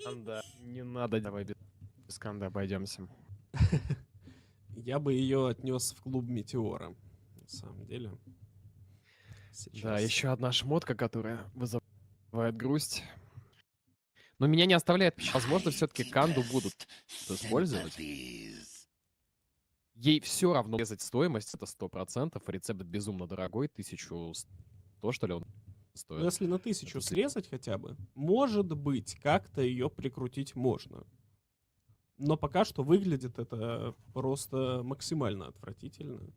Канда. Не надо, давай без канды обойдемся. Я бы ее отнес в клуб Метеора, на самом деле. Да, Сейчас. еще одна шмотка, которая вызывает грусть. Но меня не оставляет пища. Возможно, все-таки канду будут использовать. Ей все равно резать стоимость, это 100%. Рецепт безумно дорогой, 1100, что ли, он Но стоит. если на 1000 Это срезать хотя бы, может быть, как-то ее прикрутить можно. Но пока что выглядит это просто максимально отвратительно.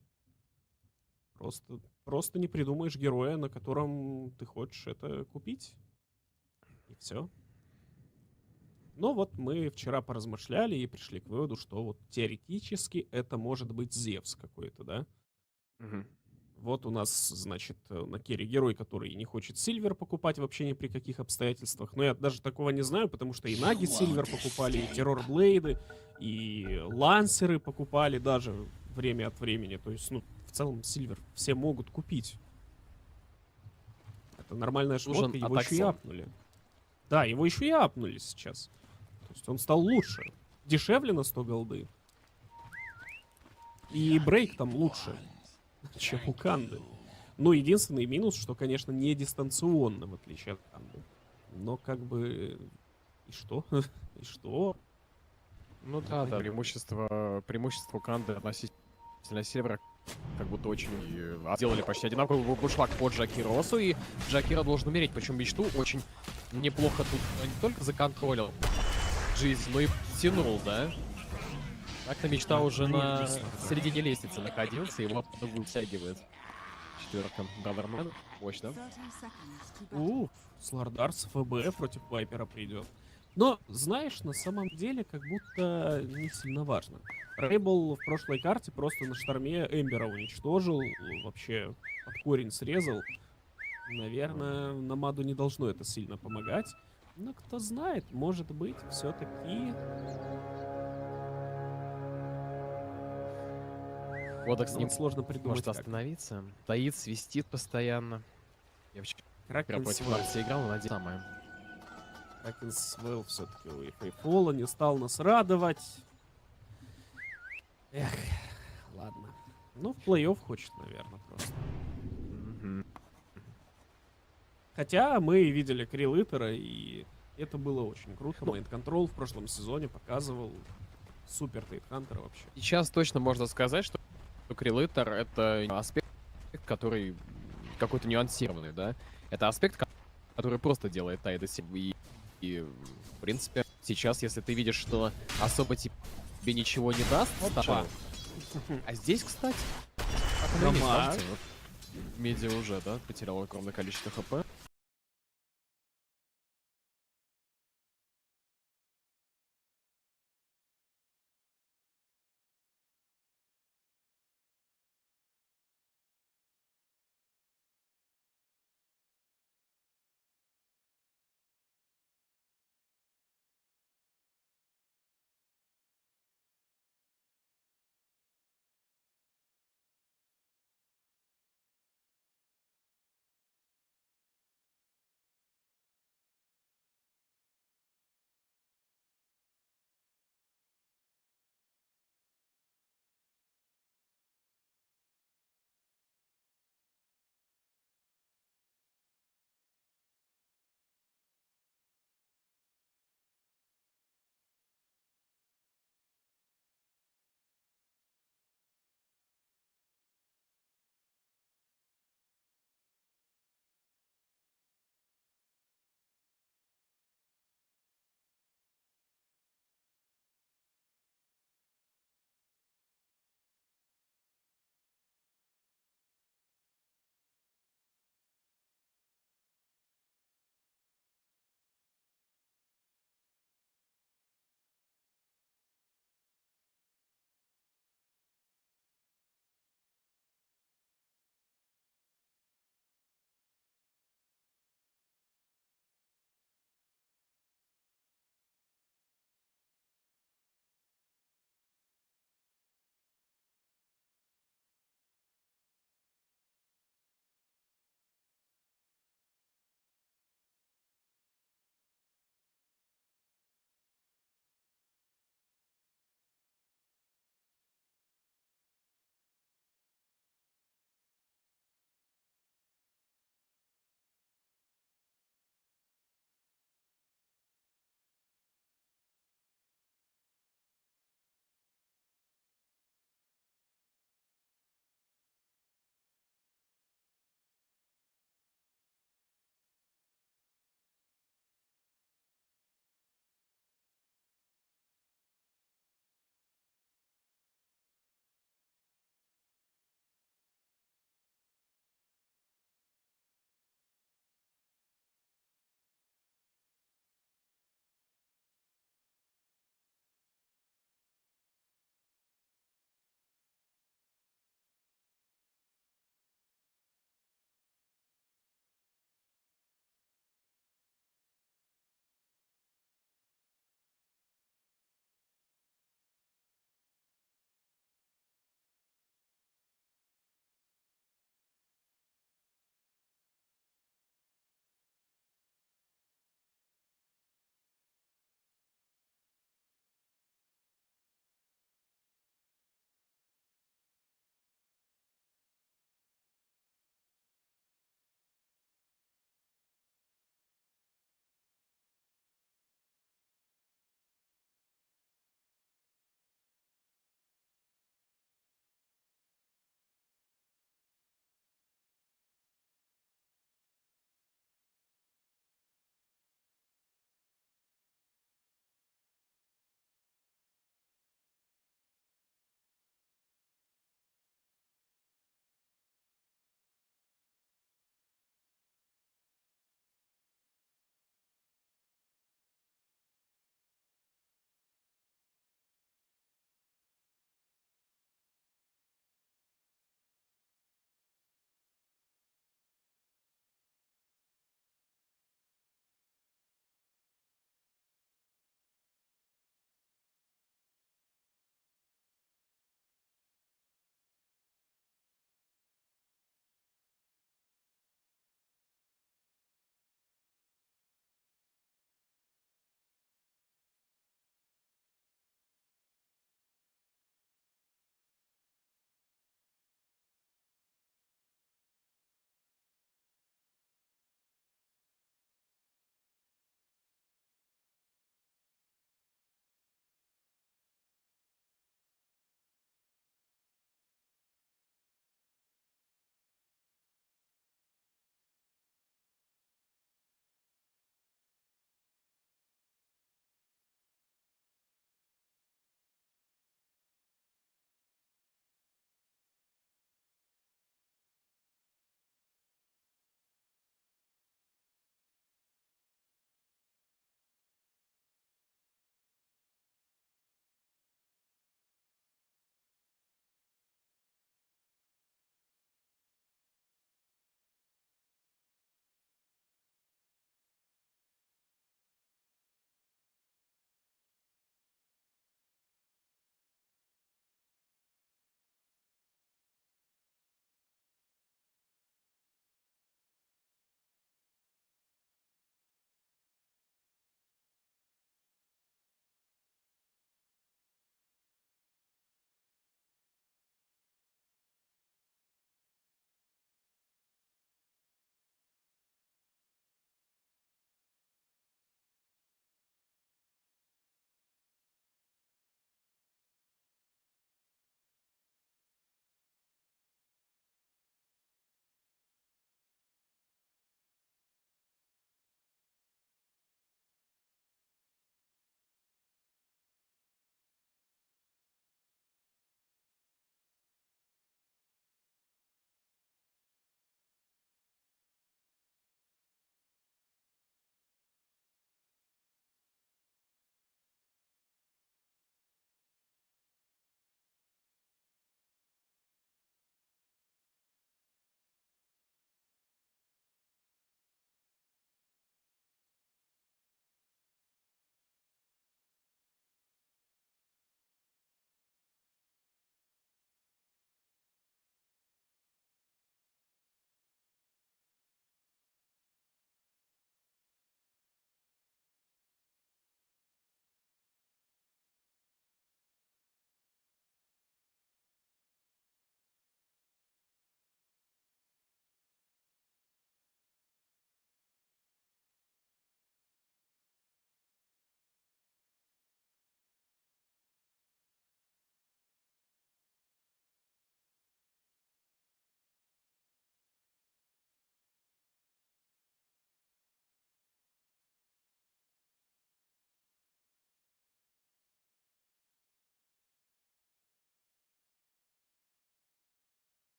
Просто не придумаешь героя, на котором ты хочешь это купить. И все. Но вот мы вчера поразмышляли и пришли к выводу, что вот теоретически это может быть Зевс какой-то, да? Мгм. Вот у нас, значит, на керри герой, который не хочет Сильвер покупать вообще ни при каких обстоятельствах. Но я даже такого не знаю, потому что и Наги Сильвер покупали, и Террор Блейды, и Лансеры покупали даже время от времени. То есть, ну, в целом Сильвер все могут купить. Это нормальная Нужен шмотка, его еще и атаксон. апнули. Да, его еще и апнули сейчас. То есть он стал лучше. Дешевле на 100 голды. И брейк там лучше, чем у Канды. Ну, единственный минус, что, конечно, не дистанционно, в отличие от Канды. Но как бы... И что? И что? Ну да, да, преимущество Канды относительно Севера как будто очень сделали почти одинаковый бушлаг по Джакиросу, и Джакира должен умереть, причем мечту очень неплохо тут не только законтролил жизнь, но и тянул, да? Так-то мечта уже на середине лестницы находился, его вытягивает. Четверка Brothermen. Мощно. 30 seconds to battle. Слардарс ФБ против Вайпера придет. Но, знаешь, на самом деле, как будто не сильно важно. Рейбл в прошлой карте просто на шторме Эмбера уничтожил, вообще под корень срезал. Наверное, на Маду не должно это сильно помогать. Но кто знает, может быть, все-таки... Кодекс не сложно придумать может как. остановиться. Стоит, свистит постоянно. Я вчера Кракен против Свелл. Арси играл, но надеюсь, самое. Кракен Свелл все-таки у Фейфола не стал нас радовать. Эх, ладно. Ну, в плей-офф хочет, наверное, просто. Мгм. Хотя мы видели Крилитера, и это было очень круто. Ну, Майнд Контрол в прошлом сезоне показывал супер Тайтхантер вообще. Сейчас точно можно сказать, что Крилитер — это аспект, который какой-то нюансированный, да? Это аспект, который просто делает Тайда и, в принципе, сейчас, если ты видишь, что особо тебе ничего не даст, Опа. а здесь, кстати, как оно и есть, Дамаг. кажется, вот Медиа уже, да, потерял огромное количество хп.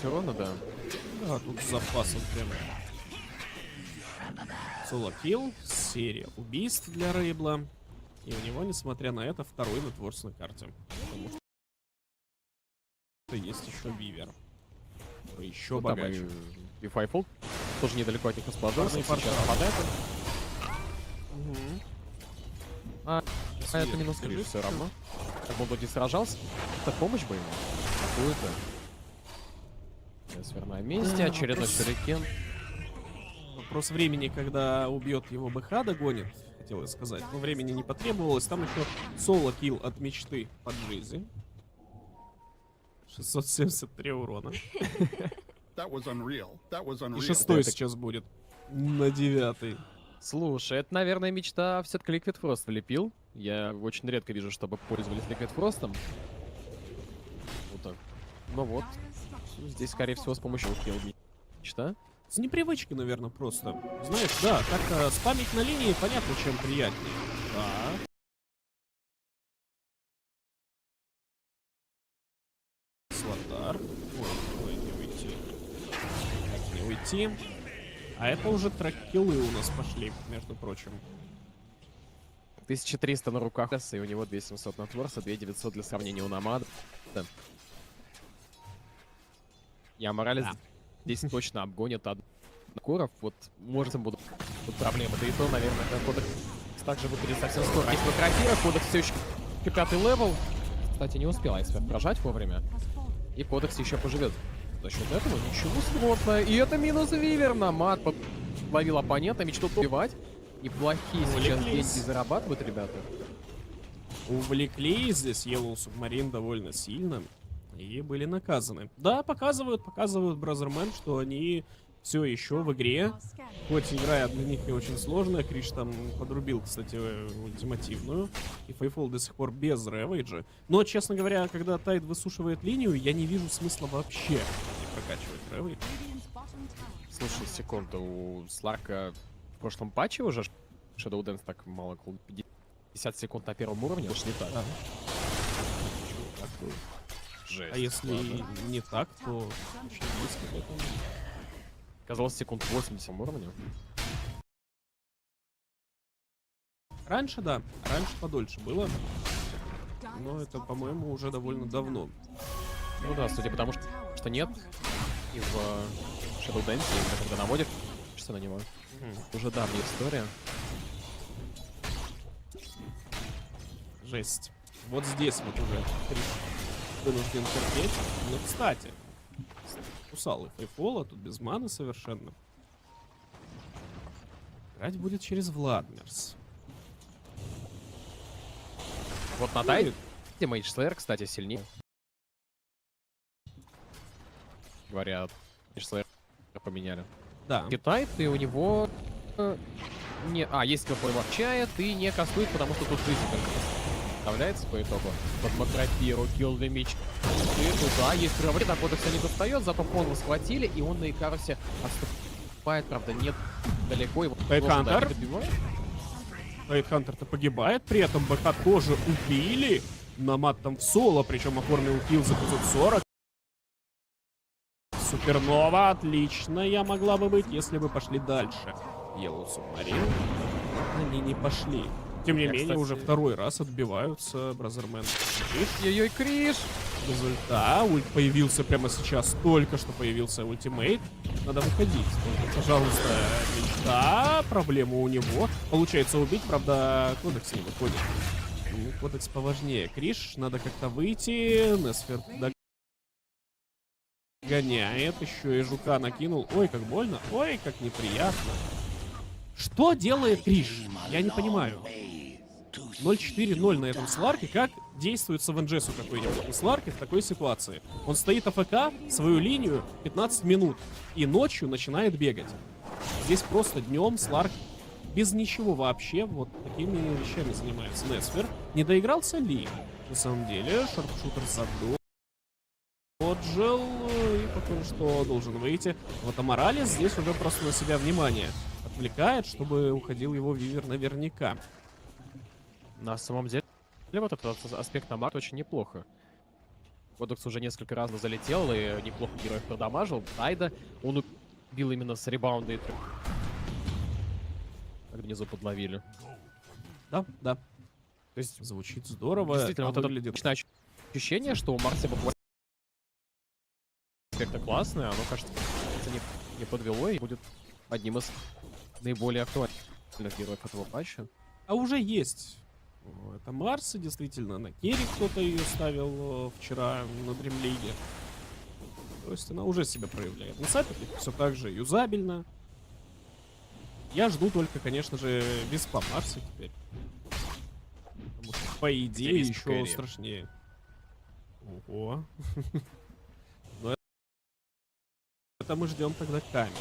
урона, да. Да, тут с запасом прям. Соло-килл, серия убийств для Рейбла. И у него, несмотря на это, второй нетворс на карте. Потому что есть еще Вивер. Еще Ну, там богаче. и Файфул тоже недалеко от них расположился. Парный Сейчас портал. нападает. Угу. А это минус криш все равно. Как бы он вроде сражался. Это помощь бы ему. Какую-то. Сверная месте, очередной шурикен. Вопрос времени, когда убьет его БХ, догонит, хотел я сказать. Но времени не потребовалось. Там еще соло-килл от мечты под Джизи. 673 урона. И шестой сейчас будет. На 9. Слушай, это, наверное, мечта все-таки Liquid Frost влепил. Я очень редко вижу, чтобы пользовались Liquid Frost'ом. Вот так. Ну вот. Здесь, скорее всего, с помощью килл мечта. С непривычки, наверное, просто. Знаешь, да, как-то спамить на линии понятно, чем приятнее. Да. Слотар. Ой, не уйти. Как не уйти? А это уже трек-киллы у нас пошли, между прочим. 1300 на руках, и у него 2700 на Творса, 2900 для сравнения у Намада. Да. Я Моралес здесь точно обгонит от Куров. Вот, может, им будут проблемы. Да и то, наверное, Кодекс также выглядит совсем скоро. Есть Макрофира, Кодекс все еще 5-й левел. Кстати, не успел Айсфер прожать вовремя. И Кодекс еще поживет. За счет этого ничего сложного. И это минус Вивер. Намад ловил оппонента, мечту убивать. Неплохие сейчас деньги зарабатывают, ребята. Увлекли здесь Yellow Submarine довольно сильно. И были наказаны. Да, показывают Brothermen, что они все еще в игре. Хоть игра для них и очень сложная. Криш там подрубил, кстати, ультимативную. И Файфол до сих пор без ревейджа. Но, честно говоря, когда Тайд высушивает линию, я не вижу смысла вообще не прокачивать ревейдж. Слушай, секунду, у Сларка в прошлом патче уже Shadow Dance так мало, 50 секунд на первом уровне, уж не так. Да. Жесть. А если не так, то очень близко к этому. Казалось, секунд 80 уровня. Раньше, да. Раньше подольше было. Но это, по-моему, уже довольно давно. Ну да, судя по тому, что нет. И в Shadow Dance, именно когда наводишь на него. Уже давняя история. Жесть. Вот здесь вот уже вынужден терпеть. Но, кстати, кусал и Файфола, тут без маны совершенно. Играть будет через Владмерс. Вот на Тайде Мейдж Слэйр, кстати, сильнее. Говорят, Мейдж Слэйр поменяли. Да. Китайт, и у него... есть КП ворчает и не кастует, потому что тут жизнь как вставляется по итогу. Под Макрофиру, килл для меч. И туда есть ревейдж, а Кодекса не достает, зато Фонла схватили, и он на Икарусе отступает, правда, нет далеко. Его Тайтхантер. Тайтхантер-то погибает, при этом БК тоже убили. Намад там в соло, причем оформил килл за 540. Супернова, отличная могла бы быть, если бы пошли дальше. Yellow Submarine. Они не пошли. Тем не менее, кстати... уже второй раз отбиваются Brothermen. Ой-ой, Криш! Результат. Ульт появился прямо сейчас. Только что появился ультимейт. Надо выходить. Пожалуйста, мечта. Проблема у него. Получается убить, правда, Кодекс не выходит. Кодекс поважнее. Криш, надо как-то выйти. Несфер гоняет, еще и жука накинул. Ой, как больно, ой, как неприятно. Что делает Криш? Я не понимаю. 0-4-0 на этом Сларке. Как действует с АВНЖСу какой-нибудь на Сларке в такой ситуации? Он стоит АФК, свою линию 15 минут, и ночью начинает бегать. Здесь просто днем Сларк без ничего вообще вот такими вещами занимается. Несфер. Не доигрался ли? На самом деле, шарпшутер забыл. Отжил, и пока что должен выйти. Вот Аморалес здесь уже просто на себя внимание отвлекает, чтобы уходил его Вивер наверняка. На самом деле, вот этот аспект на март очень неплохо. Кодекс уже несколько раз залетел и неплохо героев продамажил. Тайда он убил именно с ребаунда и как внизу подловили. Да, да. То есть Звучит здорово. действительно, а вот это выглядит... личное ощущение, что у Марса буквально аспекта классное, оно, кажется, не подвело и будет одним из наиболее актуальных героев этого патча. А уже есть. Это Марс, и действительно, на керри кто-то ее ставил вчера на Дримлиге. То есть она уже себя проявляет. На саппике все так же юзабельно. Я жду только, конечно же, виспа Марса теперь. Потому что, по идее, висп еще кэрри? страшнее. Ого. Но это мы ждем тогда камень.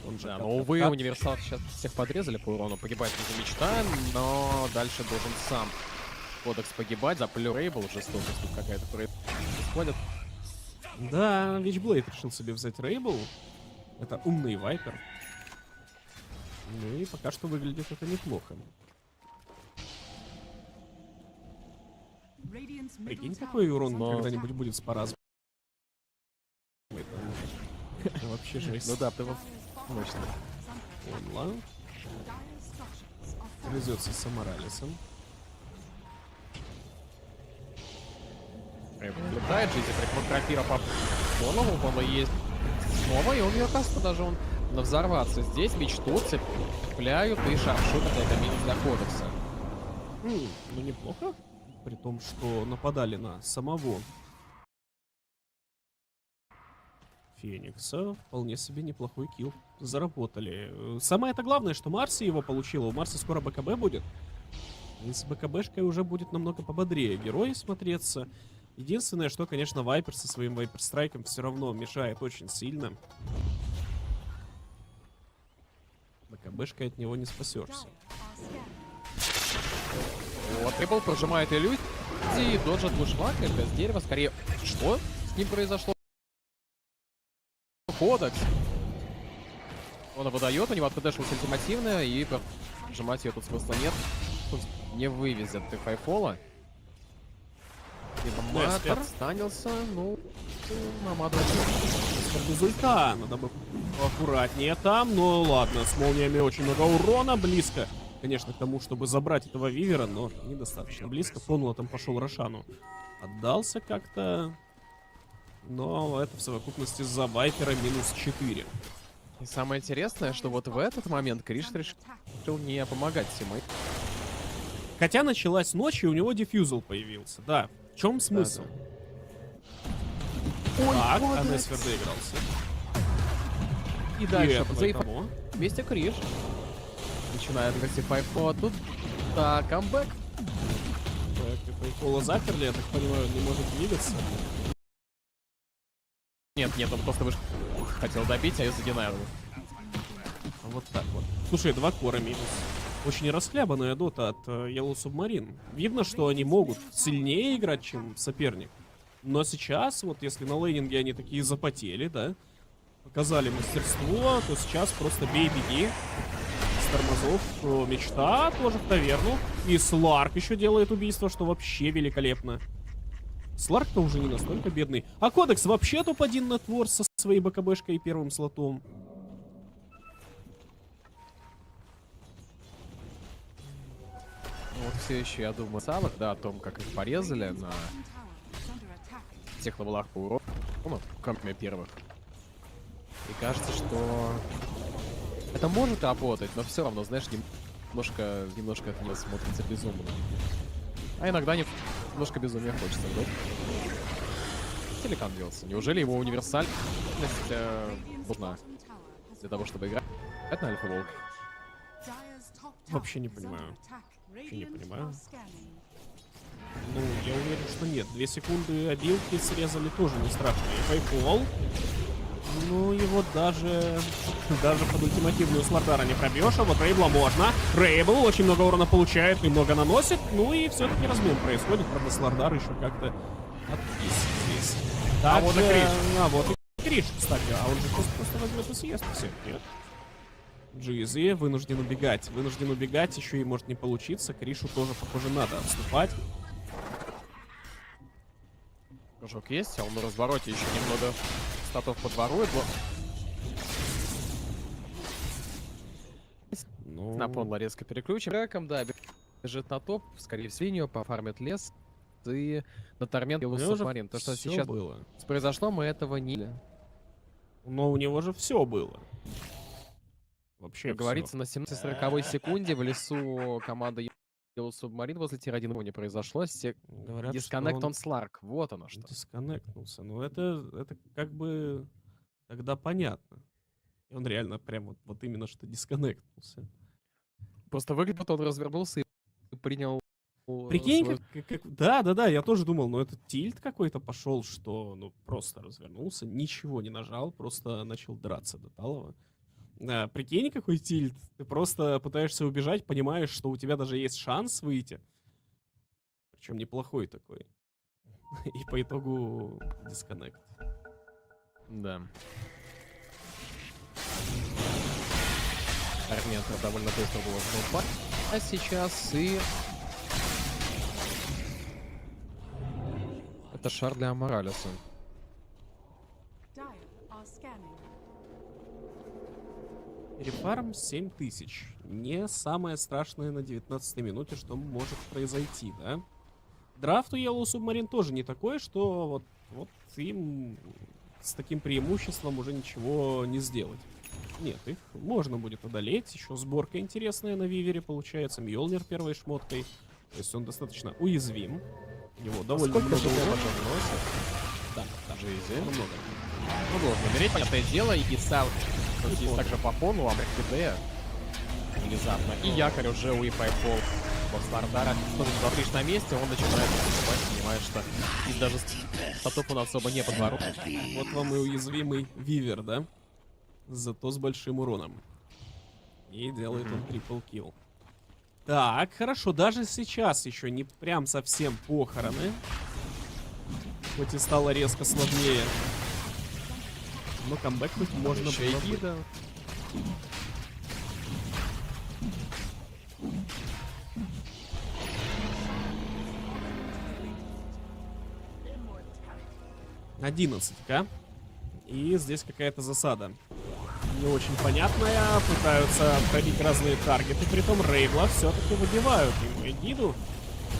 Он же Да, кат- но, увы, кат- универсал сейчас всех подрезали по урону. Погибать не мечта, но дальше должен сам Кодекс погибать. За плюрейбл жестокость тут какая-то происходит. Да, Вичблейд решил себе взять Рейбл. Это умный вайпер. Ну и пока что выглядит это неплохо. Radiant's middle Прикинь, tower какой is урон under когда-нибудь attack. будет с поразом. Это вообще жесть. Ну да, ты вот мощно. Онла Dire structures are fortified. везется с Аморалисом. Летает, жизнь крапира по голову, по-моему, есть снова, и он ее кажется, даже он на взорваться. Здесь мечту цепляют и шаршутят, это минус для Кодекса. Ну неплохо. При том, что нападали на самого Феникса. Вполне себе неплохой килл. Заработали. Самое-то главное, что Марси его получила. У Марси скоро БКБ будет. И с БКБшкой уже будет намного пободрее герой смотреться. Единственное, что, конечно, Вайпер со своим Вайпер-страйком все равно мешает очень сильно. БКБшкой от него не спасешься. Dire are scanning. Вот, Трипл прожимает иллюзии, доджит бушлак, это с дерева, скорее... Что с ним произошло? Кодекс. Он его дает, у него АТДшка ультимативная, и прожимать ее тут смысла нет. Тут не вывезет Файфола. Мамад Неспер. отстанился, ну... Мамад Без ульта, надо бы аккуратнее там, но ладно, с молниями очень много урона, близко, конечно, к тому, чтобы забрать этого Вивера, но недостаточно близко. Понула там пошел Рошану, отдался как-то, но это в совокупности за Вайпера минус 4. И самое интересное, что вот в этот момент Криш решил не помогать Симой. Хотя началась ночь, и у него дефьюзл появился, да. В чем смысл? Так, Анесфер доигрался. И дальше этого за кого? вместе Криш. Начинает агрессив Файфо, тут... Да, камбэк. Так, это Кола заперли, я так понимаю, он не может двигаться. Нет, он просто хотел добить, а из-за Динайра. Вот так вот. Слушай, 2 кора минус. Очень расхлябанная дота от Yellow Submarine. Видно, что они могут сильнее играть, чем соперник. Но сейчас, вот если на лейнинге они такие запотели, да, показали мастерство, то сейчас просто бей-беги. С тормозов мечта тоже в таверну. И Сларк еще делает убийство, что вообще великолепно. Сларк-то уже не настолько бедный. А Кодекс вообще топ-1 на твор со своей БКБшкой и первым слотом. Вот все еще, я думаю, Савок, да, о том, как их порезали на Tower is under attack. всех левелах по урону, кроме первых. И кажется, что это может работать, но все равно, знаешь, немножко от нее смотрится безумно. А иногда немножко безумия хочется, да? Телекан делался. Неужели его универсальность Radiant's нужна bottom tower has для того, чтобы играть на Альфа Волк? Dire's top tower Вообще не is under понимаю. attack. Вообще не Radiant понимаю. are scanning. Ну, я уверен, что нет. 2 секунды обилки срезали тоже не страшно. И Файфол. Ну, его даже под ультимативную Слардара не пробьешь, а вот Рейбла можно. Рейбл очень много урона получает, немного наносит. Ну и все-таки размен происходит. Правда, Слардар еще как-то отвис здесь. А вот и Криш. А вот и Криш, кстати. А он же просто возьмет и съест всех. Нет. Джизи вынужден убегать. Вынужден убегать, еще и может не получиться. Кришу тоже, похоже, надо отступать. Прыжок есть, а он на развороте еще немного статов подворует. Ну, Напонла резко переключим. Рэком, да, бежит на топ, скорее всего, линию, пофармит лес. И на тормент у его него уже Submarine. То, что всё сейчас было. произошло, мы этого не... Но у него же все было. Вообще Как говорится, на 17-40 секунде в лесу команда Yellow Submarine возле тир-1 не произошло. Говорят, Дисконнект что он он Сларк. Вот оно что. дисконнектнулся. Ну, это как бы тогда понятно. И он реально прям вот именно что дисконнектнулся. Просто выглядит, он развернулся и принял Прикинь, свой... Да, я тоже думал, но этот тильт какой-то пошел, что, ну, просто развернулся, ничего не нажал, просто начал драться до талого. Да, прикинь, какой тильт. Ты просто пытаешься убежать, понимаешь, что у тебя даже есть шанс выйти. Причем неплохой такой. И по итогу дисконнект. Да. Арментор довольно быстро было упасть. А сейчас и... Это шар для Аморалиса. Dire are scanning. Рефарм 7000. Не самое страшное на 19-й минуте, что может произойти, да? Драфт у Yellow Submarine тоже не такой, что вот им с таким преимуществом уже ничего не сделать. Нет, их можно будет одолеть. Еще сборка интересная на Вивере получается. Мьёлнир первой шмоткой. То есть он достаточно уязвим. У него довольно Сколько много же урона. демеджа наносит? Да, да. Жизнь. Много. Ну, должен умереть, понятное дело, и сам есть также по фону, а МХД внезапно. И якорь уже у EPL Стардара. Тоже смотришь на месте, он начинает наступать, понимаешь, что и даже статов он особо не подворот. Вот вам и уязвимый Вивер, да? Зато с большим уроном. И делает он трипл килл. Так, хорошо, даже сейчас еще не прям совсем похороны. Хоть и стало резко сложнее. Но камбэкнуть можно было бы. Гида. Одиннадцатка. И здесь какая-то засада. Не очень понятная. Пытаются пробить разные таргеты. Притом Рейбла все-таки выбивают ему и гиду.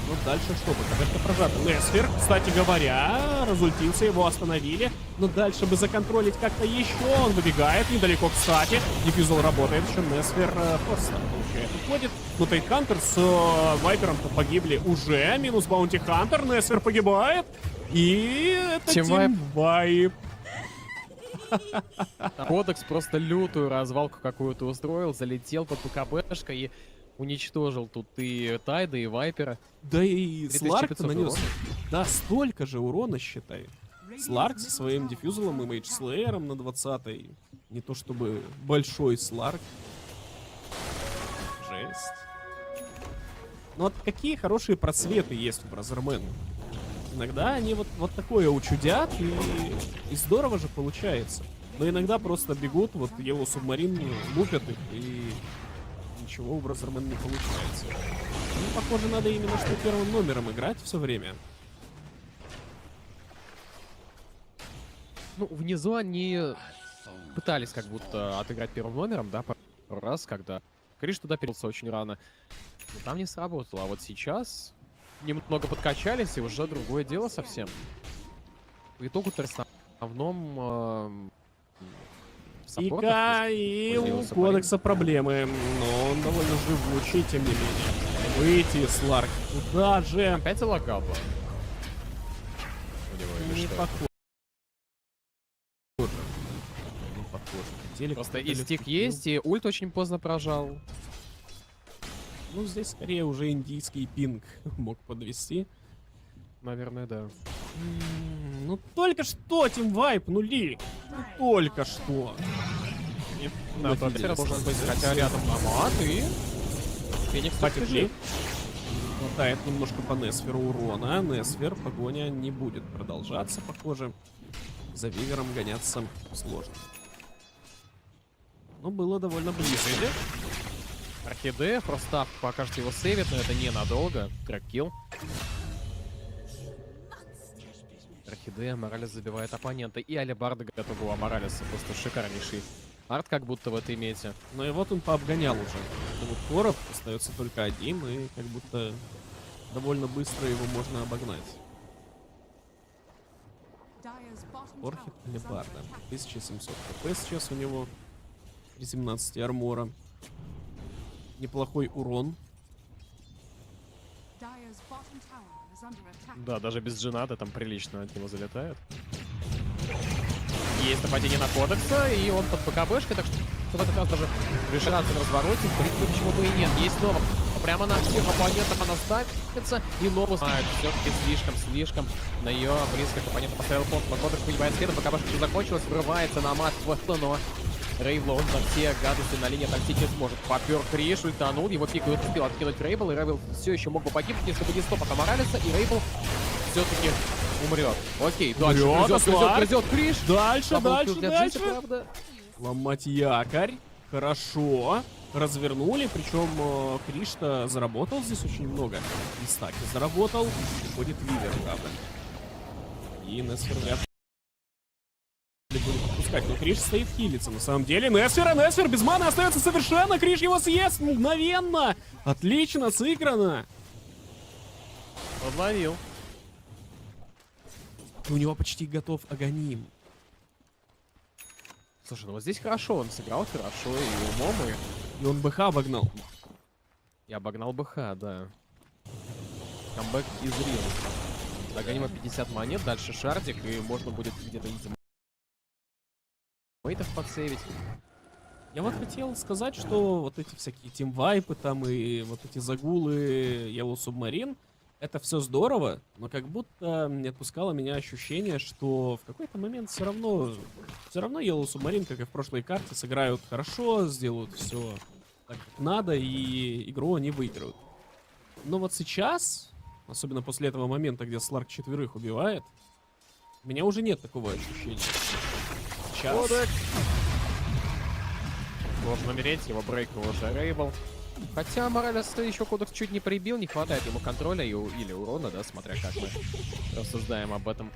Ну, дальше что? БКБшка прожата. Несфер, кстати говоря, разультился, его остановили. Но дальше бы законтролить как-то еще. Он выбегает недалеко, кстати. Диффюзал работает, еще Несфер просто получает. Уходит. Но Тайтхантер с Вайпером-то погибли уже. Минус Баунти Хантер. Несфер погибает. И это тимвайп. Кодекс просто лютую развалку какую-то устроил, залетел под ПКБшкой и уничтожил тут и Тайда, и Вайпера. Да и Сларк 3500 нанес. урона. Да, столько же урона, считай. Сларк со своим диффюзалом и мейдж-слеером на 20-й. Не то чтобы большой Сларк. Жесть. Ну вот какие хорошие просветы есть у Brothermen. Иногда они вот такое учудят, и здорово же получается. Но иногда просто бегут, вот Yellow Submarine лупят их, и ничего у Brothermen не получается. Ну, похоже, надо именно что первым номером играть все время. Ну, внизу они пытались как будто отыграть первым номером, да, пару раз, когда Криш туда перелся очень рано. Но там не сработало. А вот сейчас немного подкачались, и уже другое дело совсем. По итогу-то в основном Ика, и у Кодекса проблемы, но он довольно живучий, тем не менее. Выйти, Сларк, куда же? Опять лагало. У него или Не что? похоже. Не похоже. Хотели Просто какой-то и стик легкий есть, и ульт очень поздно прожал. Ну, здесь скорее уже индийский пинг мог подвести. Наверное, да. Ну, только что, тимвайп, нули. Ну, только что. Да, Вайпер должен быть, хотя рядом Амат и... Феникс Потекли. Хватает немножко по Несферу урона. Несфер, погоня не будет продолжаться, похоже. За Вивером гоняться сложно. Но было довольно близко. Орхидея, просто пока что его сейвит, но это ненадолго. Трек-килл. Орхидея, Моралес забивает оппонента. И алебарда готова у Моралеса. Просто шикарнейший арт, как будто в этой мете. Ну и вот он пообгонял уже. Вот короб, остается только один, и как будто довольно быстро его можно обогнать. Dyer's bottom Орхид tower is under алебарда. attack. 1700 хп сейчас у него. При 17 армора. Неплохой урон. Dyer's bottom tower is under attack. Да, даже без джената там прилично от него залетает. Есть нападение на кодекса, и он под БКБшкой, так что в этот раз даже решается на развороте. В принципе, почему бы и нет. Есть Нова. Прямо на всех оппонентов она ставится, и Нова знает. Все-таки слишком на ее близких оппонентов поставил понт. Но кодекс понимает следом, БКБшка уже закончилась, врывается на мат в но Рейвла он за все гадости на линии отомстить не сможет. Попер Криш, ультанул, его пикают, успел откинуть Рейвл, и Рейвл все еще мог бы погибнуть, если бы не стоп от Моралеса, и Рейвл все-таки умрет. Окей, дальше грызет Криш. Дальше. Правда. Ломать якорь. Хорошо. Развернули, причем Криш-то заработал здесь очень много. И стаки заработал. Ходит Вивер, правда. И Несфер вряд ли будет отпускать. Но Криш стоит хилиться. На самом деле Несфер без маны остается совершенно. Криш его съест мгновенно. Отлично сыграно. Подловил. У него почти готов Аганим. Слушай, ну вот здесь хорошо, он сыграл хорошо и умом, И он БХ обогнал. и обогнал БХ, да. Камбэк из Рио. Догоним 50 монет, дальше шардик, и можно будет где-то мейтов подсейвить. Я вот хотел сказать, что вот эти всякие тимвайпы там и вот эти загулы Yellow Submarine, это все здорово, но как будто не отпускало меня ощущение, что в какой-то момент все равно Yellow Submarine, как и в прошлой карте, сыграют хорошо, сделают все так, как надо, и игру они выиграют. Но вот сейчас, особенно после этого момента, где Сларк 4 убивает, у меня уже нет такого ощущения. Сейчас... Должен умереть, его брейк уже Рейбл. Хотя Моралес еще кодекс чуть не прибил, не хватает ему контроля или урона, да, смотря как мы рассуждаем об этом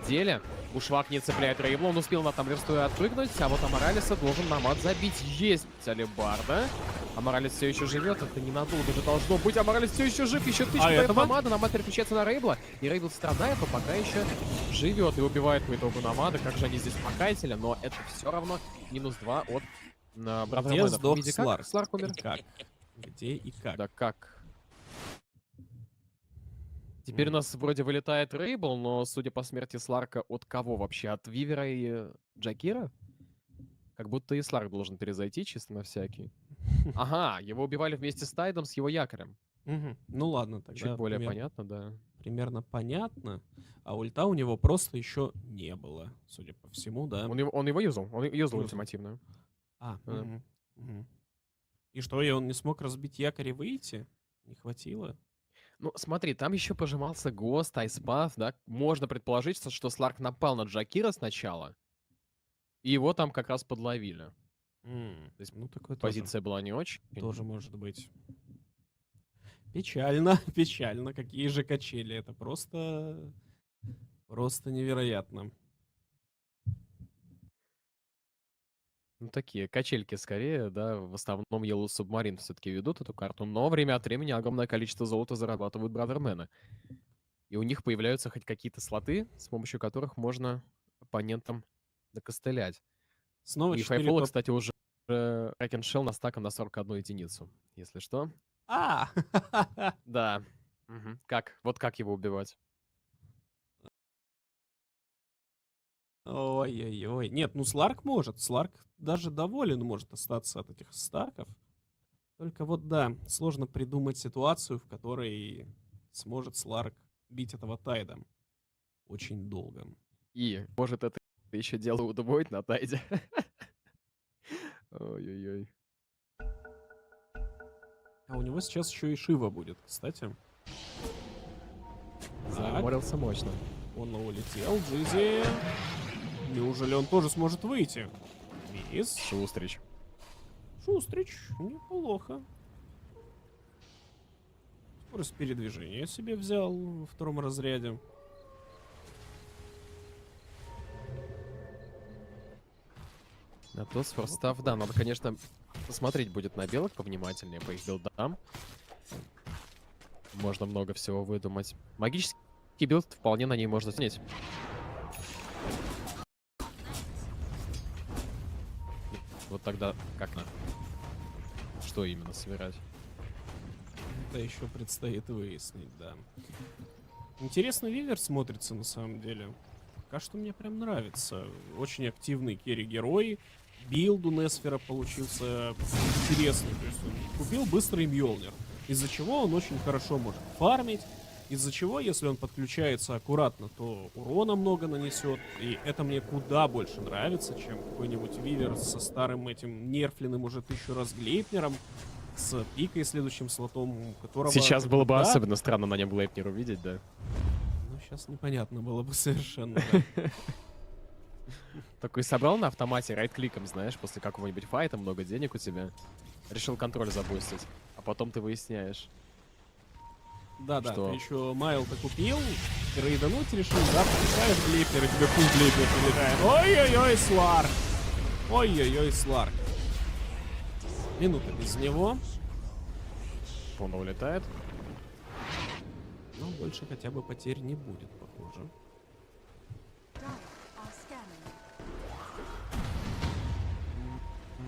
деле. Ушвак не цепляет Рейбл, он успел на тамблерстуе отпрыгнуть, а вот Аморалеса должен на мат забить. Есть алебарда. Аморалес все еще живет, это ненадолго же должно быть. Аморалес все еще жив, еще тысяча помада, на мат переключается на Рейбла, и Рейбл страдает, но пока еще живет и убивает по итогу Намада. Как же они здесь покайтили, но это все равно -2 от Где сдох Сларк? Сларк умер. Как? Где и как? Да как? Теперь у нас вроде вылетает Рейбл, но судя по смерти Сларка, от кого вообще? От Вивера и Джакира? Как будто и Сларк должен перезайти, чисто на всякий. Ага, его убивали вместе с Тайдом, с его якорем. Ну ладно, тогда Чуть более понятно, да. примерно понятно. А ульта у него просто еще не было, судя по всему, да. Он его юзал, он юзал Юзал. ультимативную. А, Да. И что, и он не смог разбить якорь и выйти? Не хватило? Ну, смотри, там еще пожимался Гост, Айспаth, да. Можно предположить, что Сларк напал на Джакира сначала, и его там как раз подловили. То есть Ну, такое позиция была не очень. тоже может быть. Печально, печально. Какие же качели. Это просто невероятно. Ну, такие качельки скорее, да, в основном Yellow Submarine все-таки ведут эту карту, но время от времени огромное количество золота зарабатывают Бротherмены. И у них появляются хоть какие-то слоты, с помощью которых можно оппонентам накостылять. Снова И 4 Файфола, топ... кстати, уже Рекеншелл настаком на 41 единицу, если что. А! Да. Мгм. Как? Вот как его убивать? Ой-ой-ой. Нет, ну Сларк может. Сларк даже доволен может остаться от этих стаков. Только вот да, сложно придумать ситуацию, в которой сможет Сларк бить этого Тайда очень долго. И, может, это еще дело удвоить на Тайде. Ой-ой-ой. А у него сейчас еще и Шива будет, кстати. Заморился мощно. Он улетел, Джизи. Неужели он тоже сможет выйти? Мисс. Шустрич. Шустрич. Неплохо. Скорость передвижения себе взял во втором разряде. На то сверстав, да, надо, конечно, посмотреть будет на белых повнимательнее по их билдам. Можно много всего выдумать. Магический билд вполне на ней можно снять. Вот тогда как на? Что именно собирать? Это еще предстоит выяснить, да. Интересно, Вивер смотрится на самом деле. Пока что мне прям нравится. Очень активный керри-герой. Билд у Несфера получился интересный. То есть он купил быстрый Мьёлнир, из-за чего он очень хорошо может фармить. Из-за чего, если он подключается аккуратно, то урона много нанесет. И это мне куда больше нравится, чем какой-нибудь Вивер со старым этим нерфленным уже 1000 раз Глейпнером, с пикой следующим слотом, у которого... Сейчас было бы да, особенно странно на нем Глейпнер увидеть, да. Ну, сейчас непонятно было бы совершенно. Такой собрал на автомате райт-кликом, знаешь, после какого-нибудь файта, много денег у тебя. Решил контроль забустить. А потом ты выясняешь. Да-да, Что? ты еще Майл-то купил, рейдануть решил, да, покупаешь Глейпнер, и тебе фул Глейпнер прилетает. Ой-ой-ой, Сларк! Ой-ой-ой, Сларк. Минута без него. Он улетает. Но больше хотя бы потерь не будет, похоже. Dire are scanning.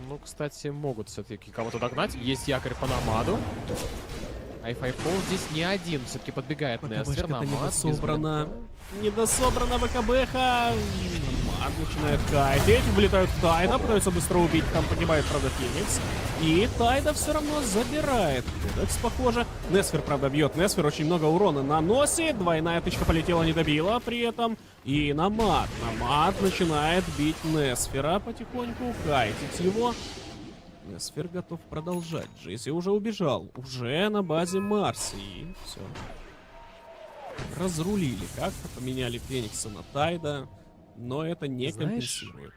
Ну, кстати, могут все-таки кого-то догнать. Есть якорь по намаду. Айфайфол здесь не один. Все-таки подбегает Несфер. ВКБшка-то Намад. недособрана. Недособрана ВКБха. Намад начинает кайтить. Влетают в Тайда. Пытаются быстро убить. Там погибает, правда, Феникс. И Тайда все равно забирает. Кодекс, похоже. Несфер, правда, бьет. Несфер очень много урона наносит. Двойная тычка полетела, не добила при этом. И Намад. Намад начинает бить Несфера потихоньку. Кайтить его. Несфер готов продолжать. Джесси уже убежал. Уже на базе Марси. И все. Разрулили как-то. Поменяли Феникса на Тайда. Но это не Знаешь, компенсирует.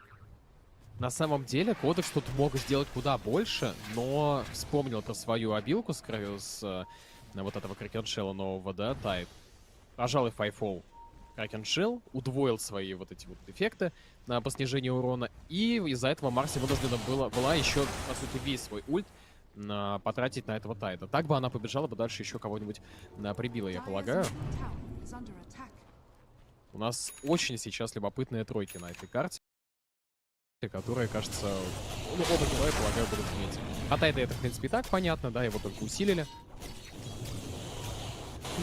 на самом деле, Кодекс тут мог сделать куда больше, но вспомнил про свою обилку с вот этого Кракеншелла нового, да, Тайд. Пожалуй, Файфол. Кракеншелл удвоил свои вот эти вот эффекты по снижению урона, и из-за этого Марси вынуждена была еще, по сути, весь свой ульт потратить на этого Тайда. Так бы она побежала бы дальше, еще кого-нибудь прибила, я Dire's полагаю. middle tower is under attack. У нас очень сейчас любопытные тройки на этой карте, которые, кажется, ну, оба героя, полагаю, будут иметь. А Тайда это, в принципе, и так понятно, да, его только усилили.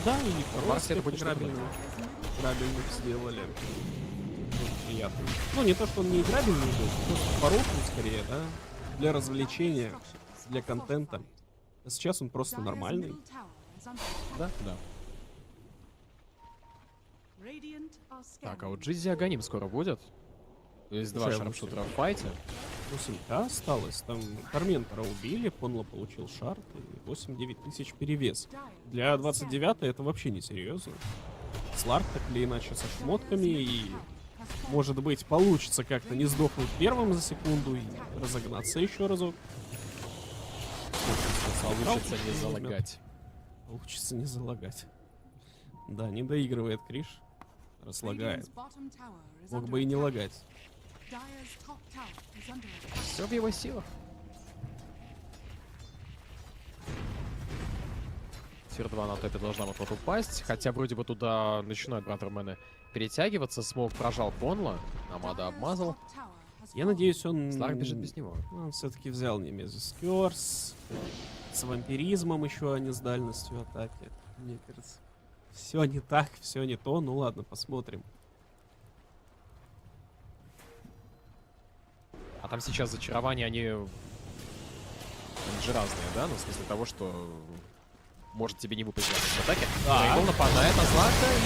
Да, и Марси это будет грабельно сделали. Очень приятно. Ну, не то, что он не играбельный был, просто порокный скорее, да, для развлечения, для контента. А сейчас он просто Dire's нормальный. middle tower is under attack. Да, да. Radiant are Так, а scanning. вот Джизи Аганим скоро будет. То есть два Слушай, а шарпшутера в файте. 8к осталось. Там Торментора убили, Понло получил шарт и 8-9 тысяч перевес. Dire Для are 29 это вообще не серьезно. Сларк так или иначе со шмотками, и может быть получится как-то не сдохнуть первым за секунду и разогнаться еще разок. Получится не залагать. Получится не залагать. Да, не доигрывает Криш. Раслагает. Radiant's bottom tower is Мог under бы и не attack. лагать. Dire's top tower is under attack. Все в его силах. Тир-2 на топе должна вот упасть. Хотя вроде бы туда начинают Бротherмены перетягиваться. Смог прожал Понла. Намада Dire's обмазал. top tower has Я fallen. надеюсь, он... Сларк бежит без него. Он все-таки взял Немезис Кёрс. С вампиризмом еще, а не с дальностью атаки. Мне кажется. Все не так, все не то. Ну ладно, посмотрим. А там сейчас зачарования, они же разные, да? Ну, в смысле того, что может тебе не выпасть в атаке. Да. Рейвол нападает на Сларка и...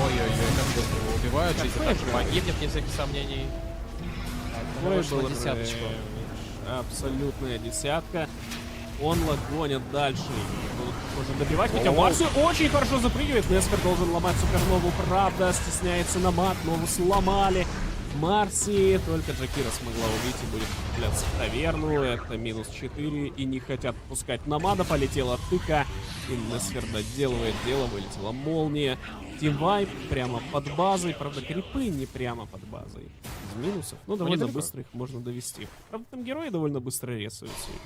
Ой-ой-ой, как быстро его убивают. Джизи также погибнет, вне всяких сомнений. Вышла Был десяточка. Абсолютная десятка. Он гонит дальше. Будут, похоже, добивать. Хотя Марси очень хорошо запрыгивает. Несфер должен ломать Супернову. Правда, стесняется Намад. Нову сломали. Марси. Только Джакира смогла убить и будет цепляться в таверну. Это минус 4. И не хотят пускать Намада. Полетела тыка. И Несфер доделывает дело. Вылетела молния. Тимвайп прямо под базой. Правда, крипы не прямо под базой. без минусов. Но довольно быстро их можно довести. Правда, там герои довольно быстро рисуются еще.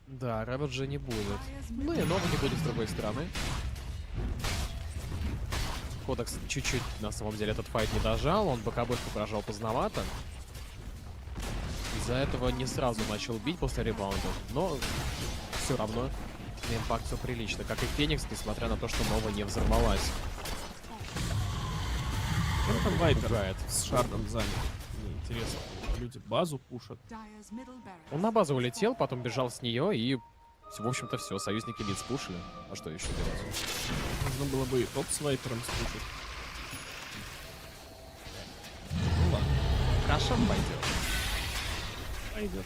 Да, Рэббит же не будет. Ну и нового не будет с другой стороны. Кодекс чуть-чуть, на самом деле, этот файт не дожал. Он БКБшку прожал поздновато. Из-за этого не сразу начал бить после ребаунда. Но все равно на импакт все прилично. Как и Феникс, несмотря на то, что Нова не взорвалась. Чем там Вайпер с шардом занят? Мне интересно. Люди базу пушат. Dyer's middle barracks. Он на базу улетел, потом бежал с нее и, в общем-то, все. Союзники мид спушили. А что еще делать? Можно было бы и топ с Вайпером спушить. Ну ладно. Хорошо пойдет. Пойдет.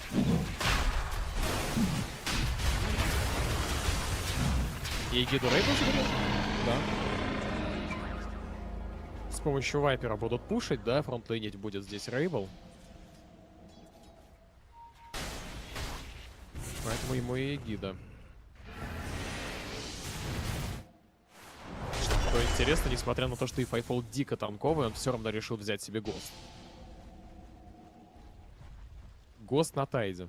И гиду рейду заберет? Да. С помощью Вайпера будут пушить, да, фронтлейнить будет здесь Рейбл. Поэтому ему и гида. Что интересно, несмотря на то, что и Файфол дико танковый, он все равно решил взять себе Гост. Гост на Тайде.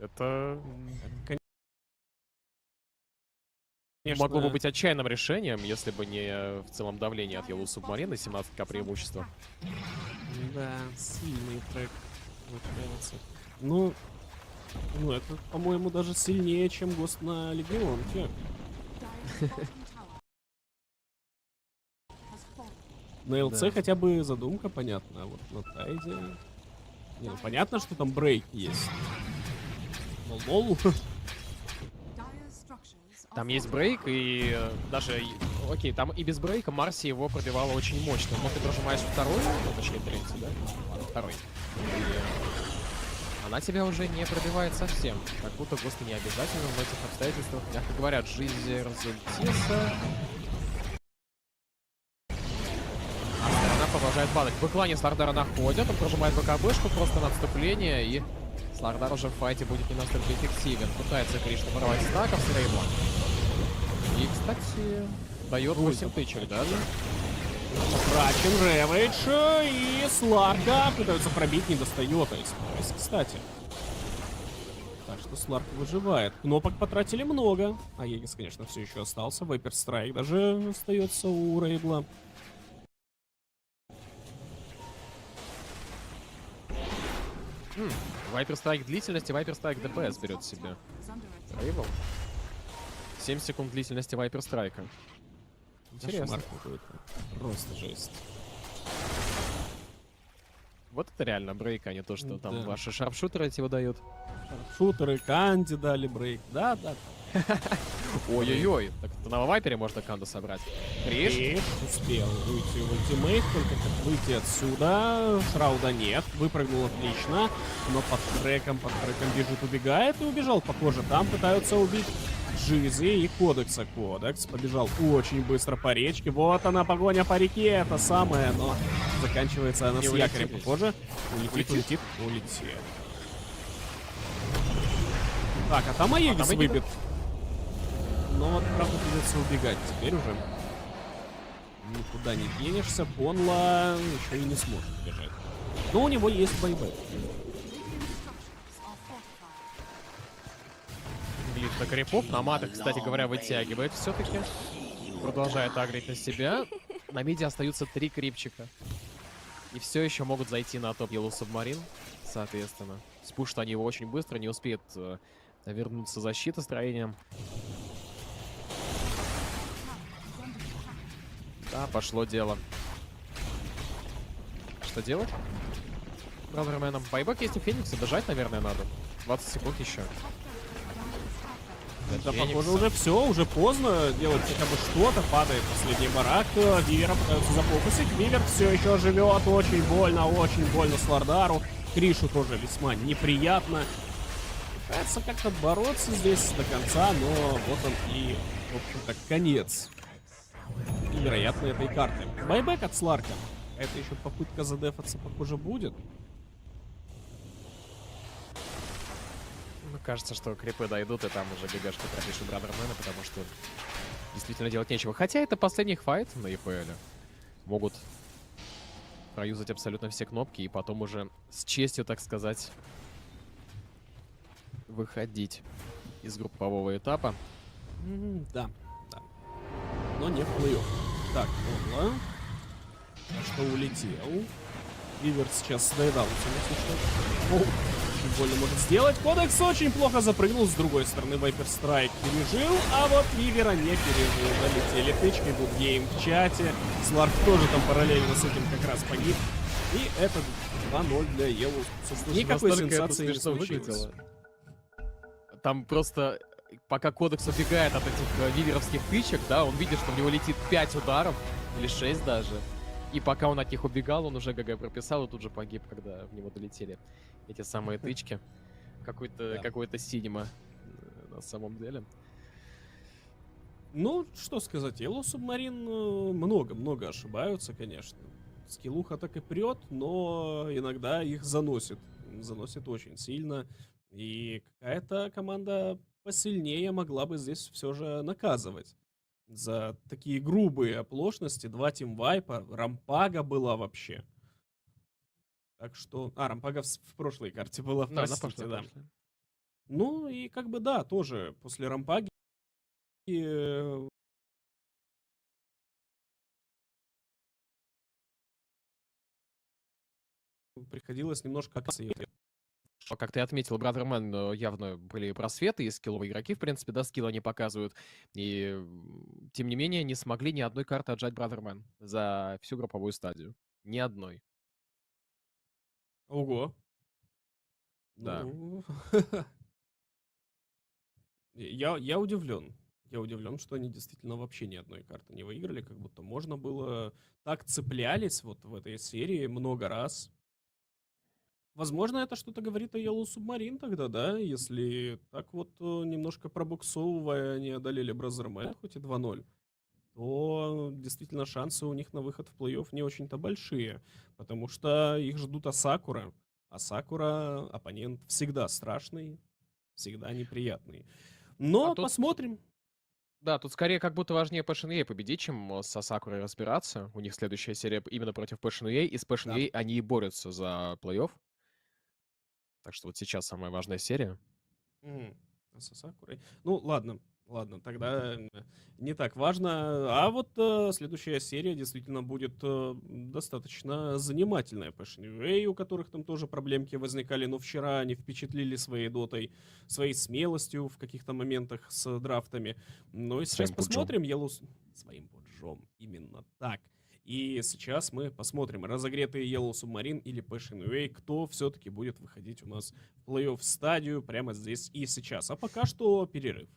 Это... Могло бы быть отчаянным решением, если бы не в целом давление от Submarine, 17к преимущества. Да, сильный трек получается. Ну, это, по-моему, даже сильнее, чем Гост на Легионке. Dyer's bottom tower has fallen. На ЛЦ Да. хотя бы задумка понятна, а вот на Тайде... Не, ну понятно, что там брейк есть. Но лол. Dyer's structures are Там есть fortified. брейк, и даже... Окей, там и без брейка Марси его пробивала очень мощно. Но ты прожимаешь второй, ну, точнее третий, да? Ладно, второй. И она тебя уже не пробивает совсем. Как будто Госту не обязательно в этих обстоятельствах, мягко говоря, жизнь Розентиса. А сторона продолжает падать. В бэклане Слардара находят, он прожимает БКБшку просто на отступление, и Слардар уже в файте будет не настолько эффективен. Пытается Кришна воровать стаков с Рейблом. И, кстати, дает 8 тычек даже. Трачен Рэвидж и Сларка пытаются пробить, не достает. Кстати. Так что Сларк выживает. Кнопок потратили много. А Егис, конечно, все еще остался. Вайпер Страйк даже остается у Рейбла. Вайпер Страйк длительности, Вайпер Страйк ДПС берет себе. Is under attack. Рейбл. 7 секунд длительности Вайпер Страйка. Интересно. Кошмар какой-то. Просто жесть. Вот это реально брейк, а не то, что там Да. ваши шарпшутеры эти выдают. Шутеры, Канди дали брейк. Да. Ой-ой-ой. Так это на Вайпере можно канду собрать. Криш. И успел уйти в ультимейт, только как выйти отсюда. Шрауда нет, выпрыгнул отлично, но под треком бежит, убегает и убежал. Похоже, там пытаются убить Джизи и Кодекса. Кодекс побежал очень быстро по речке. Вот она, погоня по реке, это самое, но заканчивается она Не с улетит якорем, ведь. похоже. Улетит. Так, а там Аегис там и выбит. Но вот, правда, придется убегать теперь уже. Никуда не денешься. Бонла еще и не сможет бежать. Но у него есть байбек. Structures are fortified. Глиф на крипов. На матах, кстати говоря, вытягивает все-таки. Продолжает агрить на себя. На миде остаются 3 крипчика. И все еще могут зайти на топ Submarine, соответственно. Спушат они его очень быстро, не успеет вернуться защита строением. Да, пошло дело. Что делать? Бротherменом. Байбек есть у Феникса, бежать, наверное, надо. 20 секунд еще. Это, похоже, уже все, уже поздно делать хотя бы что-то. Падает последний барак. Вивера пытаются зафокусить. Вивер все еще живет. Очень больно Слардару. Кришу тоже весьма неприятно. Пытается как-то бороться здесь до конца, но вот он и, в общем-то, конец. И, вероятно, этой карты. Байбек от Сларка. Это еще попытка задефаться, похоже, будет. Ну, кажется, что крипы дойдут, и там уже ГГшка пропишет Бротherмена, потому что действительно делать нечего. Хотя это последний файт на EPL. Могут проюзать абсолютно все кнопки и потом уже с честью, так сказать, выходить из группового этапа. Да, да. Но не в плей-офф. Так, Обла. Что улетел. Вивер сейчас доедался, если что. Очень больно может сделать. Кодекс очень плохо запрыгнул. С другой стороны, Вайпер Страйк пережил, а вот Вивера не пережил. Долетели тычки, good game в чате. Сларк тоже там параллельно с этим как раз погиб. И это 2-0 для Yellow. Никакой Настолько это сенсации не смешно случилось. выглядело. Там просто, пока Кодекс убегает от этих виверовских тычек, да, он видит, что в него летит 5 ударов, или 6 даже. И пока он от них убегал, он уже ГГ прописал и тут же погиб, когда в него долетели эти самые тычки. Какой-то синема на самом деле. Ну, что сказать, Yellow Submarine много-много ошибаются, конечно. Скиллуха так и прет, но иногда их заносит. Заносит очень сильно. И какая-то команда посильнее могла бы здесь все же наказывать за такие грубые оплошности. 2 тимвайпа, рампага была вообще. Так что... рампага в прошлой карте была, Да, на простите, да. прошлое. Ну и как бы да, тоже после рампаги э, приходилось немножко... Как ты отметил, Brothermen явно были просветы, и скилловые игроки, в принципе, да, скилл они показывают. И, тем не менее, не смогли ни одной карты отжать Brothermen за всю групповую стадию. Ни одной. Ого. Да. Ну, я удивлен. Я удивлен, что они действительно вообще ни одной карты не выиграли, как будто можно было... Так цеплялись вот в этой серии много раз. Возможно, это что-то говорит о Yellow Submarine тогда, да? Если так вот немножко пробуксовывая они одолели Brothermen, хоть и 2-0, то действительно шансы у них на выход в плей-офф не очень-то большие. Потому что их ждут Асакура. А Сакура оппонент всегда страшный, всегда неприятный. А Но тут, посмотрим. да, тут скорее как будто важнее Passion победить, чем с Сакурой разбираться. У них следующая серия именно против Passion и с Да. Passion они и борются за плей-офф. Так что вот сейчас самая важная серия. С Сакурой. Ну, ладно, ладно, тогда не так важно. А вот следующая серия действительно будет достаточно занимательная. Passion у которых там тоже проблемки возникали, но вчера они впечатлили своей дотой, своей смелостью в каких-то моментах с драфтами. Ну и сейчас Своим пуджом. посмотрим. Своим пуджом, именно так. И сейчас мы посмотрим, разогретые Yellow Submarine или Passion кто все-таки будет выходить у нас в плей-офф стадию прямо здесь и сейчас. А пока что перерыв.